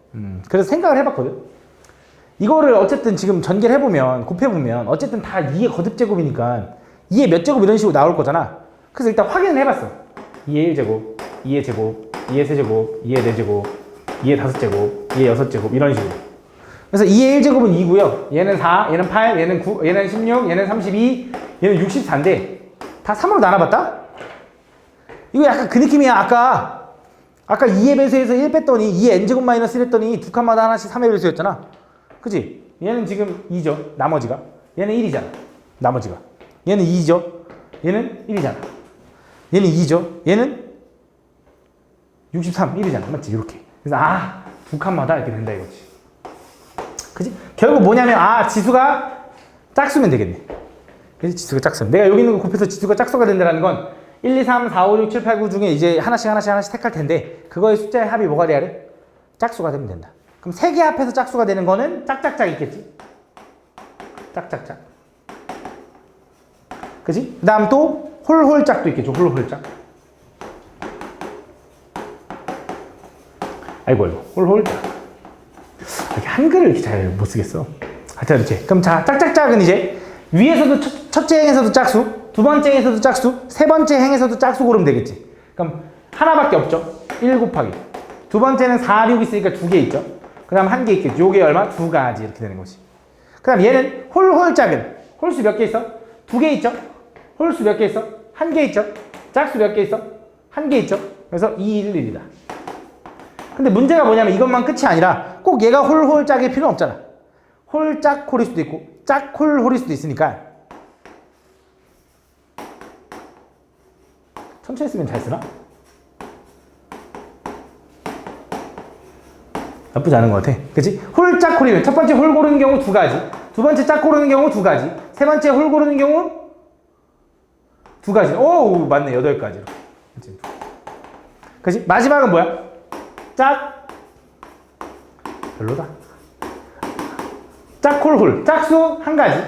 그래서 생각을 해봤거든. 이거를 어쨌든 지금 전개를 해보면 곱해보면 어쨌든 다 2의 거듭제곱이니까 2의 몇 제곱 이런 식으로 나올 거잖아. 그래서 일단 확인을 해봤어. 2의 1제곱, 2의 제곱, 2의 세제곱, 2의 4제곱, 2의 5제곱, 2의 6제곱 이런 식으로. 그래서 2의 1제곱은 2고요. 얘는 4, 얘는 8, 얘는 9, 얘는 16, 얘는 32, 얘는 64인데 다 3으로 나눠봤다? 이거 약간 그 느낌이야. 아까 2의 배수에서 1 뺐더니 2의 n제곱 마이너스 1 했더니 두 칸마다 하나씩 3의 배수였잖아. 그치? 얘는 지금 2죠. 나머지가. 얘는 1이잖아. 나머지가. 얘는 2죠. 얘는 1이잖아. 얘는 2죠. 얘는 63, 1이잖아. 맞지? 이렇게. 그래서 두 칸마다 이렇게 된다 이거지. 그치? 결국 뭐냐면 지수가 짝수면 되겠네. 그치? 지수가 짝수면. 내가 여기 있는 거 곱해서 지수가 짝수가 된다는 건 1, 2, 3, 4, 5, 6, 7, 8, 9 중에 이제 하나씩 택할 텐데 그거의 숫자의 합이 뭐가 돼야 돼? 짝수가 되면 된다. 그럼 3개 합해서 짝수가 되는 거는 짝짝짝 있겠지? 짝짝짝. 그치? 그 다음 또 홀홀짝도 있겠죠. 홀홀짝. 아이고 홀홀짝. 이렇게 한글을 이렇게 잘 못 쓰겠어. 하여튼 이렇게. 그럼 자, 짝짝짝은 이제 위에서도 첫째 행에서도 짝수, 두 번째 행에서도 짝수, 세 번째 행에서도 짝수 고르면 되겠지. 그럼 하나밖에 없죠. 1 곱하기. 두 번째는 4, 6 있으니까 2개 있죠. 그 다음 1개 있겠지. 요게 얼마? 2가지 이렇게 되는 거지. 그 다음 얘는 홀홀짝은 홀수 몇 개 있어? 2개 있죠. 홀수 몇 개 있어? 1개 있죠. 짝수 몇 개 있어? 1개 있죠. 그래서 2, 1, 1이다. 근데 문제가 뭐냐면 이것만 끝이 아니라 꼭 얘가 홀홀짝일 필요는 없잖아. 홀짝 홀일 수도 있고 짝홀 홀일 수도 있으니까 천천히 쓰면 잘 쓰나? 나쁘지 않은 것 같아. 그치? 홀짝 홀이면 첫 번째 홀 고르는 경우 두 가지, 두 번째 짝 고르는 경우 두 가지, 세 번째 홀 고르는 경우 두 가지. 오, 맞네. 8가지로. 그치? 그치? 마지막은 뭐야? 짝. 별로다. 짝홀 홀. 짝수 한 가지,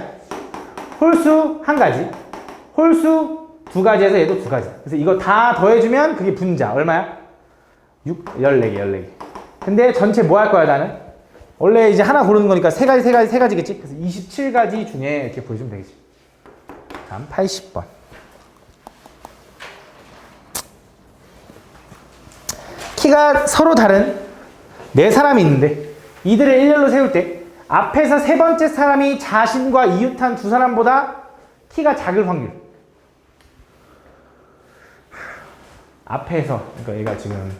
홀수 한 가지, 홀수 두 가지에서 얘도 두 가지. 그래서 이거 다 더해주면 그게 분자. 얼마야? 14개. 근데 전체 뭐 할 거야, 나는? 원래 이제 하나 고르는 거니까 세 가지겠지? 그래서 27가지 중에 이렇게 보여주면 되겠지. 다음 80번. 키가 서로 다른 네 사람이 있는데 이들을 일렬로 세울 때 앞에서 세 번째 사람이 자신과 이웃한 두 사람보다 키가 작을 확률. 앞에서, 그러니까 얘가 지금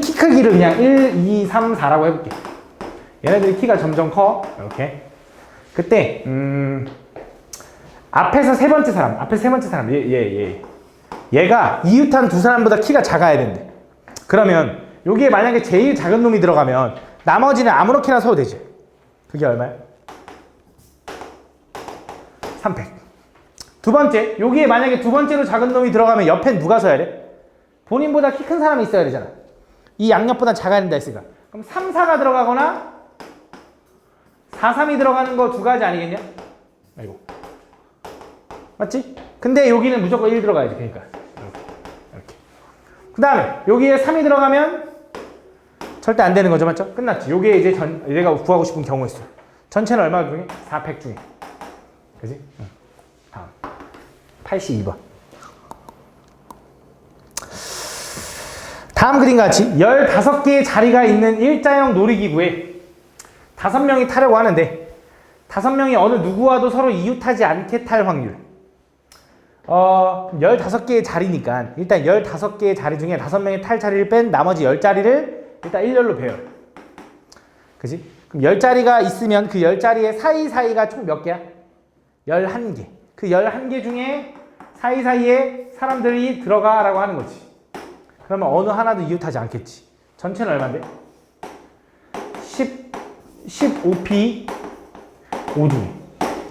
키 크기를 그냥 1, 2, 3, 4라고 해볼게. 얘네들이 키가 점점 커. 이렇게. 그때 앞에서 세 번째 사람, 얘가 이웃한 두 사람보다 키가 작아야 된대. 그러면 여기에 만약에 제일 작은 놈이 들어가면 나머지는 아무렇게나 써도 되지. 그게 얼마야? 300. 두 번째, 여기에 만약에 두 번째로 작은 놈이 들어가면 옆엔 누가 서야 돼? 본인보다 키 큰 사람이 있어야 되잖아. 이 양옆보다 작아야 된다 했으니까. 그럼 3, 4가 들어가거나 4, 3이 들어가는 거 두 가지 아니겠냐? 아이고. 맞지? 근데 여기는 무조건 1 들어가야지. 그러니까 이렇게. 그 다음에 여기에 3이 들어가면 절대 안 되는 거죠. 맞죠? 끝났지. 요게 이제 얘가 구하고 싶은 경우의 수. 전체는 얼마 중에? 400 중에. 그지? 다음 82번. 다음 그림과 같이 15개의 자리가 있는 일자형 놀이기구에 5명이 타려고 하는데 5명이 어느 누구와도 서로 이웃하지 않게 탈 확률. 15개의 자리니까 일단 15개의 자리 중에 5명이 탈 자리를 뺀 나머지 10자리를 일단 일렬로 배열. 그지? 그럼 10자리가 있으면 그 10자리의 사이사이가 총 몇 개야? 11개. 그 11개 중에 사이사이에 사람들이 들어가라고 하는 거지. 그러면 어느 하나도 이웃하지 않겠지. 전체는 얼마인데? 15p 5 중에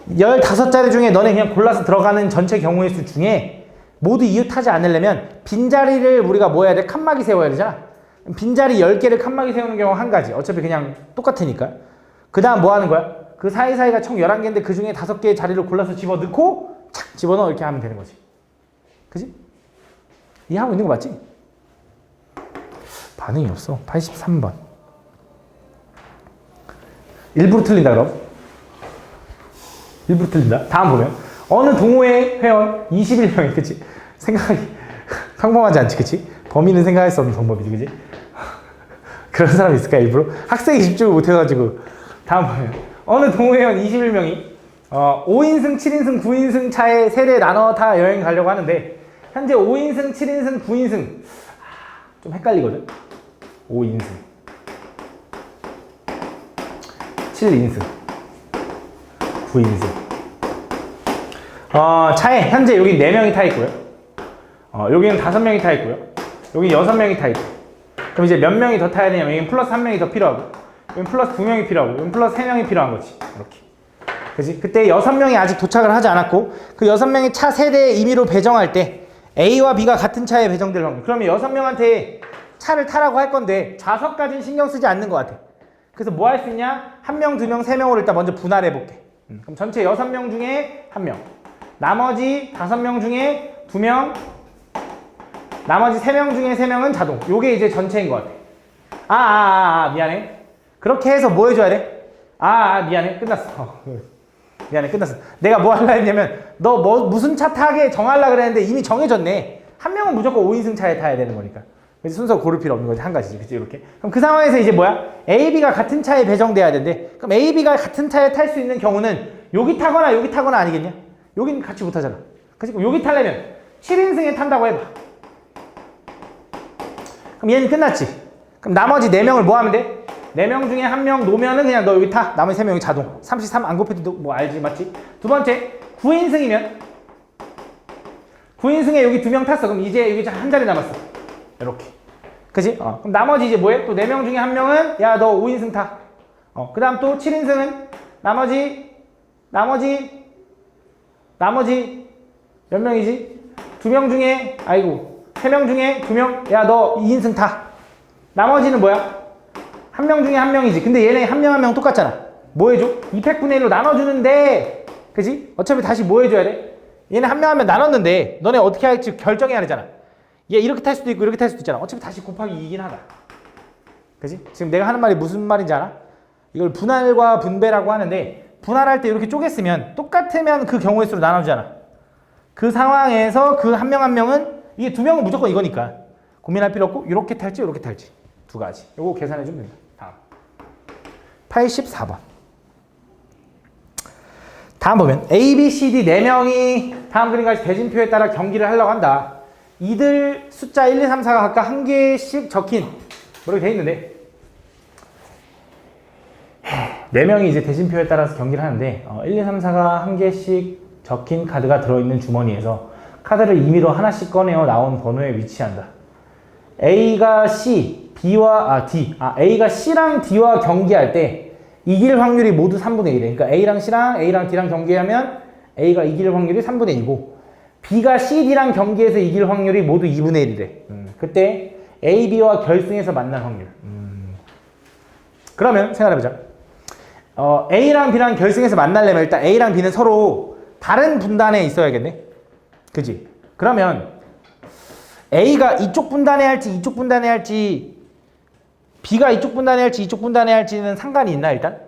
15자리 중에 너네 그냥 골라서 들어가는 전체 경우의 수 중에 모두 이웃하지 않으려면 빈자리를 우리가 뭐 해야 돼? 칸막이 세워야 되잖아. 빈자리 10개를 칸막이 세우는 경우 한 가지. 어차피 그냥 똑같으니까. 그 다음 뭐 하는 거야? 그 사이사이가 총 11개인데 그 중에 5개의 자리를 골라서 집어넣고 착 집어넣어 이렇게 하면 되는 거지. 그지? 이해하고 있는 거 맞지? 반응이 없어. 83번. 일부러 틀린다 그럼? 일부러 틀린다. 다음 보면 어느 동호회 회원 21명이 그치? 생각이 평범하지 않지 그치? 범인은 생각할 수 없는 방법이지 그치? 그런 사람 있을까 일부러? 학생이 집중을 못해가지고. 다음 보면 어느 동호회 회원 21명이 5인승, 7인승, 9인승 차에 세대 나눠 다 여행 가려고 하는데 현재 5인승, 7인승, 9인승 좀 헷갈리거든? 5인승 7인승 9인승 차에 현재 여기 4명이 타 있고요. 여기는 5명이 타 있고요. 여기 6명이 타 있고. 그럼 이제 몇 명이 더 타야 되냐면 여기 플러스 1명이 더 필요하고 여기 플러스 2명이 필요하고 여기 플러스 3명이 필요한 거지. 이렇게. 그치? 그때 6명이 아직 도착을 하지 않았고 그 6명이 차 세대에 임의로 배정할 때 A와 B가 같은 차에 배정될 확률. 그러면 6명한테 차를 타라고 할 건데 좌석까지는 신경 쓰지 않는 것 같아. 그래서 뭐 할 수 있냐? 1명, 2명, 3명으로 일단 먼저 분할해 볼게. 그럼 전체 6명 중에 1명, 나머지 5명 중에 2명, 나머지 3명 중에 3명은 자동. 요게 이제 전체인 것 같아. 미안해. 그렇게 해서 뭐 해줘야 돼? 미안해. 끝났어. 미안해. 끝났어. 내가 뭐 하려 했냐면 너 무슨 차 타게 정하려고 그랬는데 이미 정해졌네. 한 명은 무조건 5인승 차에 타야 되는 거니까. 그래서 순서 고를 필요 없는 거지. 한 가지지. 그치? 이렇게. 그럼 그 상황에서 이제 뭐야? A, B가 같은 차에 배정돼야 된대. 그럼 A, B가 같은 차에 탈 수 있는 경우는 여기 타거나 아니겠냐? 여긴 같이 못 타잖아. 그치? 그럼 여기 타려면 7인승에 탄다고 해봐. 그럼 얘는 끝났지. 그럼 나머지 4명을 뭐 하면 돼? 4명 중에 1명 놓으면은 그냥 너 여기 타. 나머지 3명이 자동. 33 안 곱해도 뭐 알지, 맞지? 두 번째, 9인승이면 9인승에 여기 2명 탔어. 그럼 이제 여기 한 자리 남았어. 이렇게. 그지? 그럼 나머지 이제 뭐해? 또 4명 중에 1명은 야, 너 5인승 타. 그 다음 또 7인승은 나머지 몇 명이지? 2명 중에, 아이고, 3명 중에 2명, 야, 너 2인승 타. 나머지는 뭐야? 1명 중에 1명이지. 근데 얘네 1명 1명 똑같잖아. 뭐 해줘? 200분의 1로 나눠주는데, 그지? 어차피 다시 뭐 해줘야 돼? 얘네 1명 1명 나눴는데, 너네 어떻게 할지 결정해야 되잖아. 얘 이렇게 탈 수도 있고, 이렇게 탈 수도 있잖아. 어차피 다시 곱하기 2이긴 하다. 그지? 지금 내가 하는 말이 무슨 말인지 알아? 이걸 분할과 분배라고 하는데, 분할할 때 이렇게 쪼갰으면, 똑같으면 그 경우의 수로 나눠주잖아. 그 상황에서 그 1명 1명은, 이게 2명은 무조건 이거니까. 고민할 필요 없고, 이렇게 탈지, 이렇게 탈지. 두 가지. 요거 계산해주면 됩니다. 다음. 84번. 다음 보면 A, B, C, D 4명이 다음 그림같이 대진표에 따라 경기를 하려고 한다. 이들 숫자 1, 2, 3, 4가 각각 한 개씩 적힌 이렇게 돼 있는데 4명이 이제 대진표에 따라서 경기를 하는데 1, 2, 3, 4가 한 개씩 적힌 카드가 들어있는 주머니에서 카드를 임의로 하나씩 꺼내어 나온 번호에 위치한다. A가 C, A가 C랑 D와 경기할 때 이길 확률이 모두 3분의 1에. 그러니까 A랑 C랑 A랑 D랑 경기하면 A가 이길 확률이 3분의 1이고 B가 C, D랑 경기해서 이길 확률이 모두 2분의 1이래. 그때 A, B와 결승에서 만날 확률. 그러면 생각해보자. A랑 B랑 결승에서 만나려면 일단 A랑 B는 서로 다른 분단에 있어야겠네. 그지? 그러면 A가 이쪽 분단에 할지 이쪽 분단에 할지 B가 이쪽 분단에 할지 이쪽 분단에 할지는 상관이 있나 일단?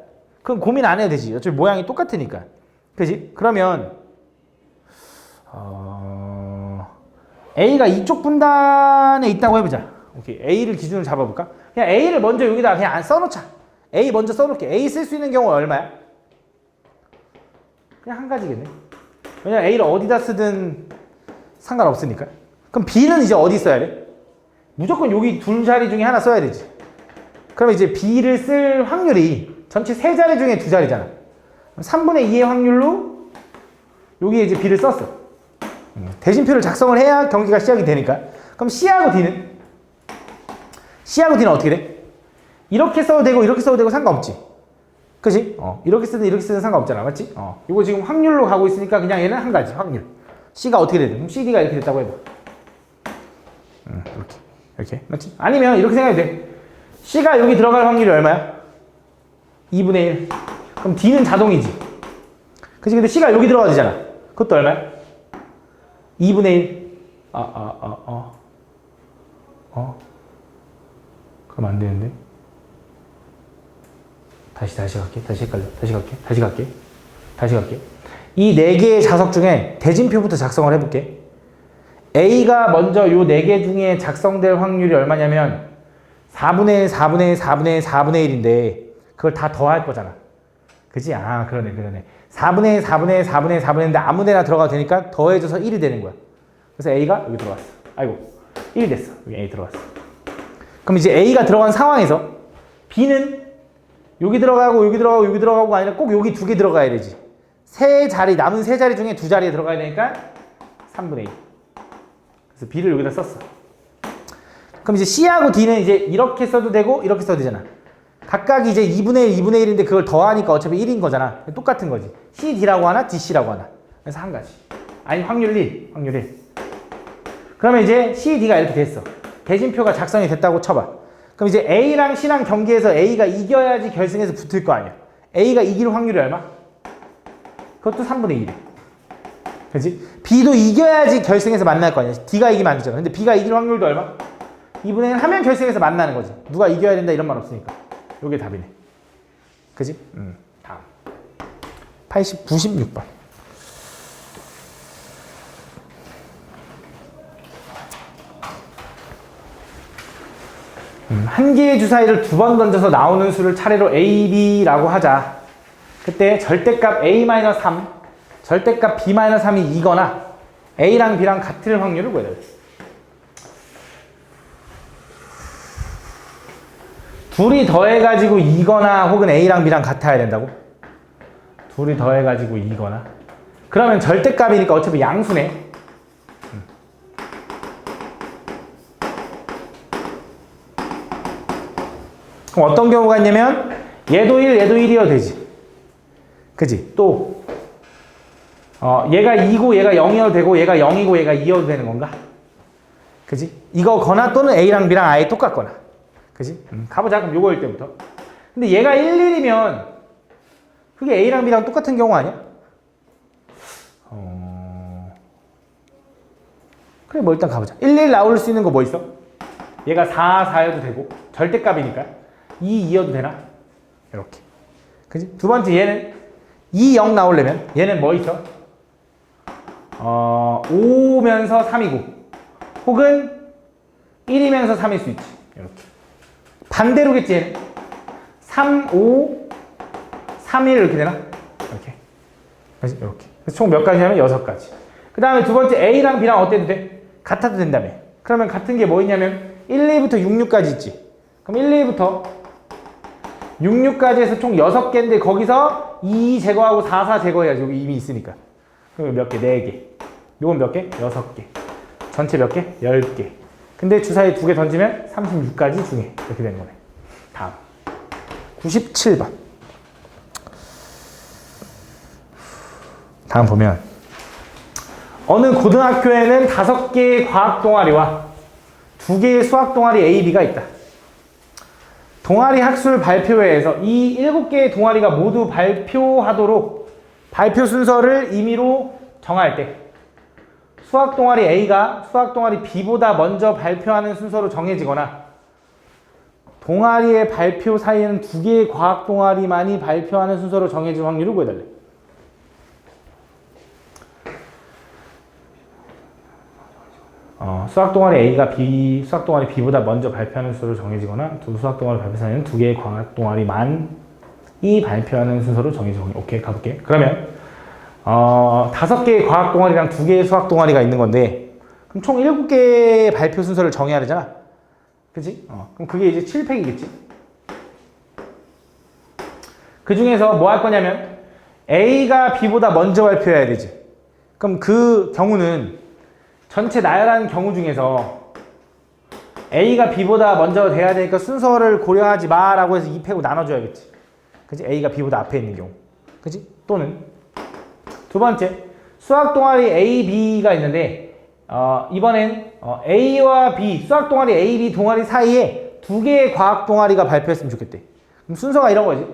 그럼 고민 안 해도 되지. 어차피 모양이 똑같으니까. 그지? 그러면 A가 이쪽 분단에 있다고 해보자. 오케이. A를 기준으로 잡아볼까? 그냥 A를 먼저 여기다가 그냥 안 써놓자. A 먼저 써놓게. A 쓸 수 있는 경우 얼마야? 그냥 한 가지겠네. 왜냐면 A를 어디다 쓰든 상관없으니까. 그럼 B는 이제 어디 써야 돼? 무조건 여기 둘 자리 중에 하나 써야 되지. 그럼 이제 B를 쓸 확률이 전체 세 자리 중에 두 자리잖아. 3분의 2의 확률로 여기에 이제 B를 썼어. 대진표를 작성을 해야 경기가 시작이 되니까. 그럼 C하고 D는? C하고 D는 어떻게 돼? 이렇게 써도 되고 이렇게 써도 되고 상관없지. 그치? 이렇게 쓰든 상관없잖아. 맞지? 이거 지금 확률로 가고 있으니까 그냥 얘는 한 가지, 확률. C가 어떻게 되든. 그럼 CD가 이렇게 됐다고 해봐. 이렇게. 맞지? 아니면 이렇게 생각해도 돼. C가 여기 들어갈 확률이 얼마야? 2분의 1. 그럼 D는 자동이지. 그치? 근데 C가 여기 들어가야 되잖아. 그것도 얼마야? 2분의 1. 그럼 안 되는데. 다시 갈게. 다시 갈게. 이 4개의 자석 중에 대진표부터 작성을 해볼게. A가 먼저 요 4개 중에 작성될 확률이 얼마냐면 4분의 1, 4분의 1, 4분의 1, 4분의 1인데 그걸 다 더할 거잖아. 그치? 그러네. 4분의 1, 4분의 1, 4분의 1, 4분의 1인데 아무 데나 들어가도 되니까 더해져서 1이 되는 거야. 그래서 A가 여기 들어갔어. 아이고, 1이 됐어. 여기 A 들어갔어. 그럼 이제 A가 들어간 상황에서 B는 여기 들어가고 아니라 꼭 여기 2개 들어가야 되지. 남은 세 자리 중에 2자리에 들어가야 되니까 3분의 2. 그래서 B를 여기다 썼어. 그럼 이제 C하고 D는 이제 이렇게 써도 되고 이렇게 써도 되잖아. 각각 이제 2분의 1, 2분의 1인데 그걸 더하니까 어차피 1인 거잖아. 똑같은 거지. CD라고 하나, DC라고 하나. 그래서 한 가지. 아니, 확률 1. 그러면 이제 CD가 이렇게 됐어. 대진표가 작성이 됐다고 쳐봐. 그럼 이제 A랑 C랑 경기에서 A가 이겨야지 결승에서 붙을 거 아니야. A가 이길 확률이 얼마? 그것도 3분의 1이야. 그렇지? B도 이겨야지 결승에서 만날 거 아니야. D가 이기면 안 되잖아. 근데 B가 이길 확률도 얼마? 2분의 1 하면 결승에서 만나는 거지. 누가 이겨야 된다 이런 말 없으니까. 요게 답이네. 그지? 다음. 96번. 한 개의 주사위를 2번 던져서 나오는 수를 차례로 A, B라고 하자. 그때 절대값 A-3, 절대값 B-3이 2거나 A랑 B랑 같을 확률을 구해야 돼. 둘이 더해가지고 2거나 혹은 A랑 B랑 같아야 된다고? 둘이 더해가지고 2거나? 그러면 절대값이니까 어차피 양수네. 그럼 어떤 경우가 있냐면 얘도 1, 얘도 1이어도 되지. 그지? 또 얘가 2고 얘가 0이어도 되고 얘가 0이고 얘가 2여도 되는 건가? 그지? 이거거나 또는 A랑 B랑 아예 똑같거나. 그지? 가보자. 그럼 요거일 때부터. 근데 얘가 1, 1이면 그게 A랑 B랑 똑같은 경우 아니야? 그래 뭐 일단 가보자. 1, 1 나올 수 있는 거 뭐 있어? 얘가 4, 4여도 되고 절대값이니까 2, 2여도 되나? 이렇게. 그지? 두 번째 얘는 2, 0 나오려면 얘는 뭐 있어? 5면서 3이고 혹은 1이면서 3일 수 있지. 이렇게. 반대로겠지 얘는. 3, 5, 3, 1 이렇게 되나? 이렇게. 그지? 이렇게. 그래서 총 몇 가지냐면 6가지. 그 다음에 두 번째 A랑 B랑 어때도 돼? 같아도 된다며. 그러면 같은 게 뭐 있냐면 1, 2부터 6, 6까지 있지. 그럼 1, 2부터 6, 6까지 해서 총 6개인데 거기서 2 제거하고 4, 4 제거해야지. 여기 이미 있으니까. 그럼 몇 개? 4개. 요건 몇 개? 6개. 전체 몇 개? 10개. 근데 주사위 2개 던지면 36가지 중에 이렇게 되는 거네. 다음 97번. 다음 보면 어느 고등학교에는 5개의 과학 동아리와 2개의 수학 동아리 A, B가 있다. 동아리 학술 발표회에서 이 7개의 동아리가 모두 발표하도록 발표 순서를 임의로 정할 때 수학 동아리 A가 수학 동아리 B보다 먼저 발표하는 순서로 정해지거나 동아리의 발표 사이에는 2개의 과학 동아리만이 발표하는 순서로 정해질 확률을 구해달래. 수학 동아리 A가 수학 동아리 B보다 먼저 발표하는 순서로 정해지거나 두 수학 동아리 발표 사이에는 2개의 과학 동아리만이 발표하는 순서로 정해질 확률. 오케이, 가볼게. 그러면 5개의 과학 동아리랑 2개의 수학 동아리가 있는 건데 그럼 총 7개의 발표 순서를 정해야 되잖아. 그치? 그럼 그게 이제 7팩이겠지. 그 중에서 뭐 할 거냐면 A가 B보다 먼저 발표해야 되지. 그럼 그 경우는 전체 나열한 경우 중에서 A가 B보다 먼저 돼야 되니까 순서를 고려하지 마라고 해서 2팩으로 나눠줘야겠지. 그치? A가 B보다 앞에 있는 경우. 그치? 또는 두 번째, 수학 동아리 A, B가 있는데 이번엔 A와 B, 수학 동아리 A, B 동아리 사이에 2개의 과학 동아리가 발표했으면 좋겠대. 그럼 순서가 이런 거지.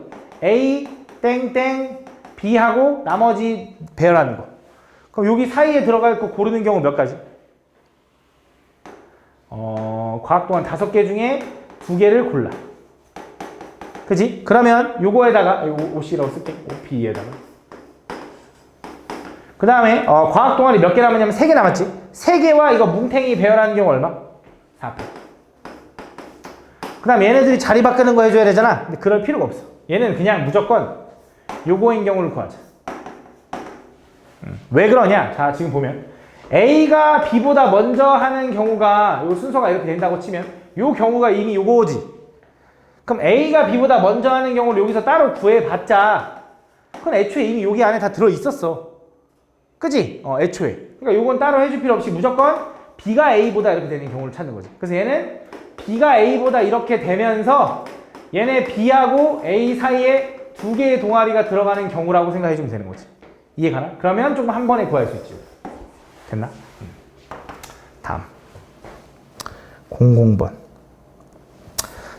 A, 땡땡, B하고 나머지 배열하는 거. 그럼 여기 사이에 들어갈 거 고르는 경우 몇 가지? 과학 동아리 5개 중에 2개를 골라. 그지? 그러면 요거에다가 OC라고 쓸게. OP에다가. 그 다음에 과학 동아리 몇 개 남았냐면 3개 남았지. 3개와 이거 뭉탱이 배열하는 경우 얼마? 4팩. 그 다음 얘네들이 자리 바꾸는 거 해줘야 되잖아. 근데 그럴 필요가 없어. 얘는 그냥 무조건 요거인 경우를 구하자. 왜 그러냐? 자, 지금 보면 A가 B보다 먼저 하는 경우가 요 순서가 이렇게 된다고 치면 요 경우가 이미 요거지. 그럼 A가 B보다 먼저 하는 경우를 여기서 따로 구해봤자 그건 애초에 이미 여기 안에 다 들어있었어. 그지? 애초에. 그러니까 요건 따로 해줄 필요 없이 무조건 B가 A보다 이렇게 되는 경우를 찾는 거지. 그래서 얘는 B가 A보다 이렇게 되면서 얘네 B하고 A 사이에 2개의 동아리가 들어가는 경우라고 생각해주면 되는 거지. 이해가나? 그러면 좀 한 번에 구할 수 있지. 됐나? 다음 00번.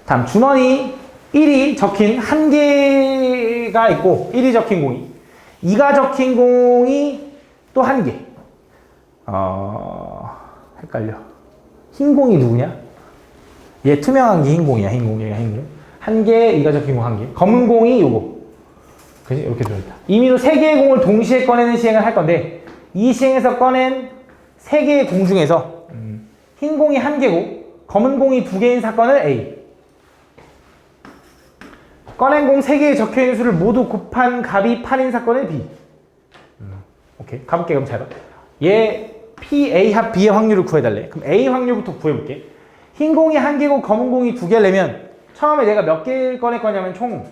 다음 준원이 1이 적힌 1개가 있고 1이 적힌 공이 2가 적힌 공이 또 1개. 헷갈려. 흰 공이 누구냐? 얘 투명한 게 흰 공이야. 흰 공. 얘가 흰 공. 1개, 2가 적힌 공 1개. 검은 공이 요거. 그지? 이렇게 들어있다. 임의로 3개의 공을 동시에 꺼내는 시행을 할 건데 이 시행에서 꺼낸 3개의 공 중에서 흰 공이 1개고 검은 공이 2개인 사건을 A. 꺼낸 공 3개에 적혀있는 수를 모두 곱한 값이 8인 사건을 B. 오케이. 가볼게. 그럼 잘 봐. 얘 P, A 합 B의 확률을 구해달래. 그럼 A 확률부터 구해볼게. 흰 공이 1개고 검은 공이 2개려면 처음에 내가 몇 개를 꺼낼 거냐면 총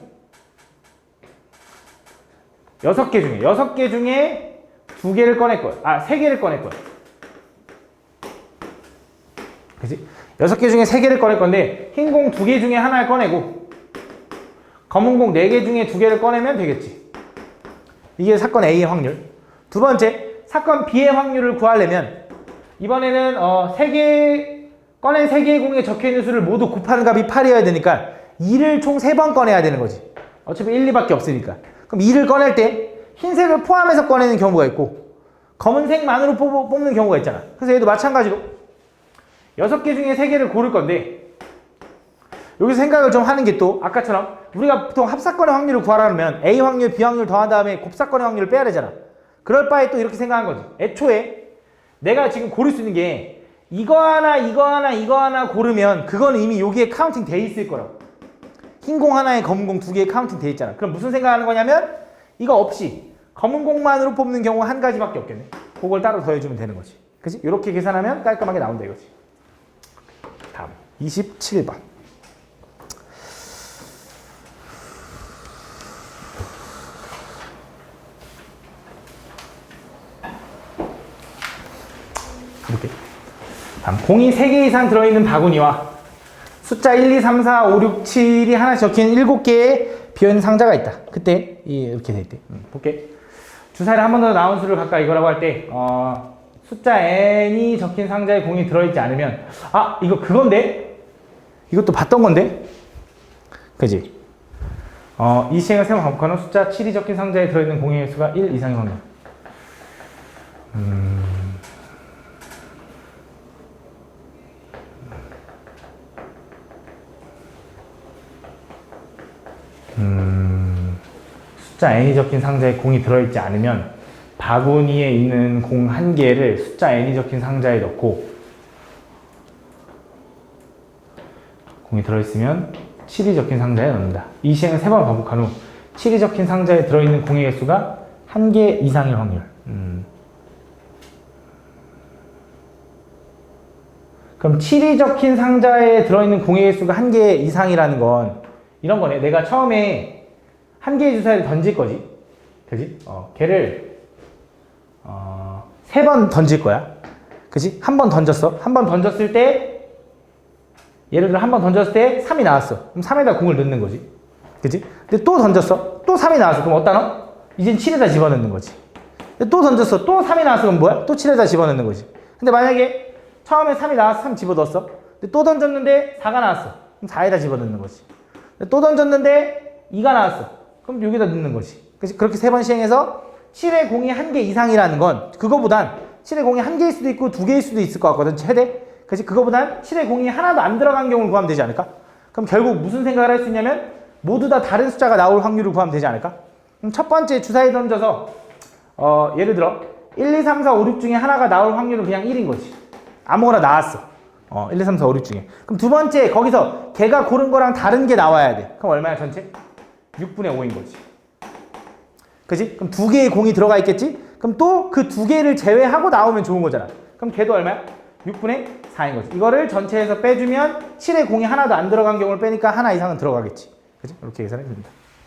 6개 중에 6개 중에 2개를 꺼낼 거야. 아, 3개를 꺼낼 거야. 그치? 6개 중에 3개를 꺼낼 건데 흰 공 2개 중에 하나를 꺼내고 검은 공 4개 중에 2개를 꺼내면 되겠지. 이게 사건 A의 확률. 두 번째, 사건 B의 확률을 구하려면 이번에는 꺼낸 3개의 공에 적혀있는 수를 모두 곱하는 값이 8이어야 되니까 2를 총 3번 꺼내야 되는 거지. 어차피 1, 2밖에 없으니까. 그럼 2를 꺼낼 때 흰색을 포함해서 꺼내는 경우가 있고 검은색만으로 뽑는 경우가 있잖아. 그래서 얘도 마찬가지로 6개 중에 3개를 고를 건데 여기서 생각을 좀 하는 게 또 아까처럼 우리가 보통 합사건의 확률을 구하려면 A 확률, B 확률 더한 다음에 곱사건의 확률을 빼야 되잖아. 그럴 바에 또 이렇게 생각한 거지. 애초에 내가 지금 고를 수 있는 게 이거 하나, 이거 하나, 이거 하나 고르면 그건 이미 여기에 카운팅 돼 있을 거라고. 흰 공 하나에 검은 공 2개에 카운팅 돼 있잖아. 그럼 무슨 생각하는 거냐면 이거 없이 검은 공만으로 뽑는 경우가 한 가지밖에 없겠네. 그걸 따로 더해주면 되는 거지. 그치? 이렇게 계산하면 깔끔하게 나온다 이거지. 다음 27번. 이렇게 다음 공이 3개 이상 들어있는 바구니와 숫자 1, 2, 3, 4, 5, 6, 7이 하나씩 적힌 7개의 비어있는 상자가 있다. 그때 이렇게 돼 있대. 볼게. 주사위를 한 번 더 나온 수를 각각 이거라고 할 때 숫자 n이 적힌 상자에 공이 들어있지 않으면 아 이거 그건데? 이것도 봤던 건데? 그지? 이 시행을 세번 반복하는 숫자 7이 적힌 상자에 들어있는 공의 수가 1 이상의 확률. 숫자 n이 적힌 상자에 공이 들어있지 않으면 바구니에 있는 공 1개를 숫자 n이 적힌 상자에 넣고 공이 들어있으면 7이 적힌 상자에 넣는다. 이 시행을 3번 반복한 후 7이 적힌 상자에 들어있는 공의 개수가 1개 이상일 확률. 그럼 7이 적힌 상자에 들어있는 공의 개수가 1개 이상이라는 건 이런 거네. 내가 처음에 1개의 주사위를 던질 거지. 그지? 걔를 3번 던질 거야. 그지? 한 번 던졌어. 한 번 던졌을 때 예를 들어 한 번 던졌을 때 3이 나왔어. 그럼 3에다 공을 넣는 거지. 그지? 근데 또 던졌어. 또 3이 나왔어. 그럼 어디다 넣어? 이젠 7에다 집어넣는 거지. 근데 또 던졌어. 또 3이 나왔어. 그럼 뭐야? 또 7에다 집어넣는 거지. 근데 만약에 처음에 3이 나와서 3 집어넣었어. 근데 또 던졌는데 4가 나왔어. 그럼 4에다 집어넣는 거지. 또 던졌는데 2가 나왔어. 그럼 여기다 넣는 거지. 그렇게 3번 시행해서 7의 공이 1개 이상이라는 건 그거보단 7의 공이 1개일 수도 있고 2개일 수도 있을 것 같거든. 최대. 그치? 그거보단 7의 공이 하나도 안 들어간 경우를 구하면 되지 않을까? 그럼 결국 무슨 생각을 할 수 있냐면 모두 다 다른 숫자가 나올 확률을 구하면 되지 않을까? 그럼 첫 번째 주사위 던져서 예를 들어 1, 2, 3, 4, 5, 6 중에 하나가 나올 확률은 그냥 1인 거지. 아무거나 나왔어. 1, 2, 3, 4, 5, 6 중에. 그럼 두 번째 거기서 걔가 고른 거랑 다른 게 나와야 돼. 그럼 얼마야 전체? 6분의 5인 거지. 그지? 그럼 2개의 공이 들어가 있겠지? 그럼 또 그 2개를 제외하고 나오면 좋은 거잖아. 그럼 걔도 얼마야? 6분의 4인 거지. 이거를 전체에서 빼주면 7의 공이 하나도 안 들어간 경우를 빼니까 하나 이상은 들어가겠지. 그지? 이렇게 계산이 됩니다.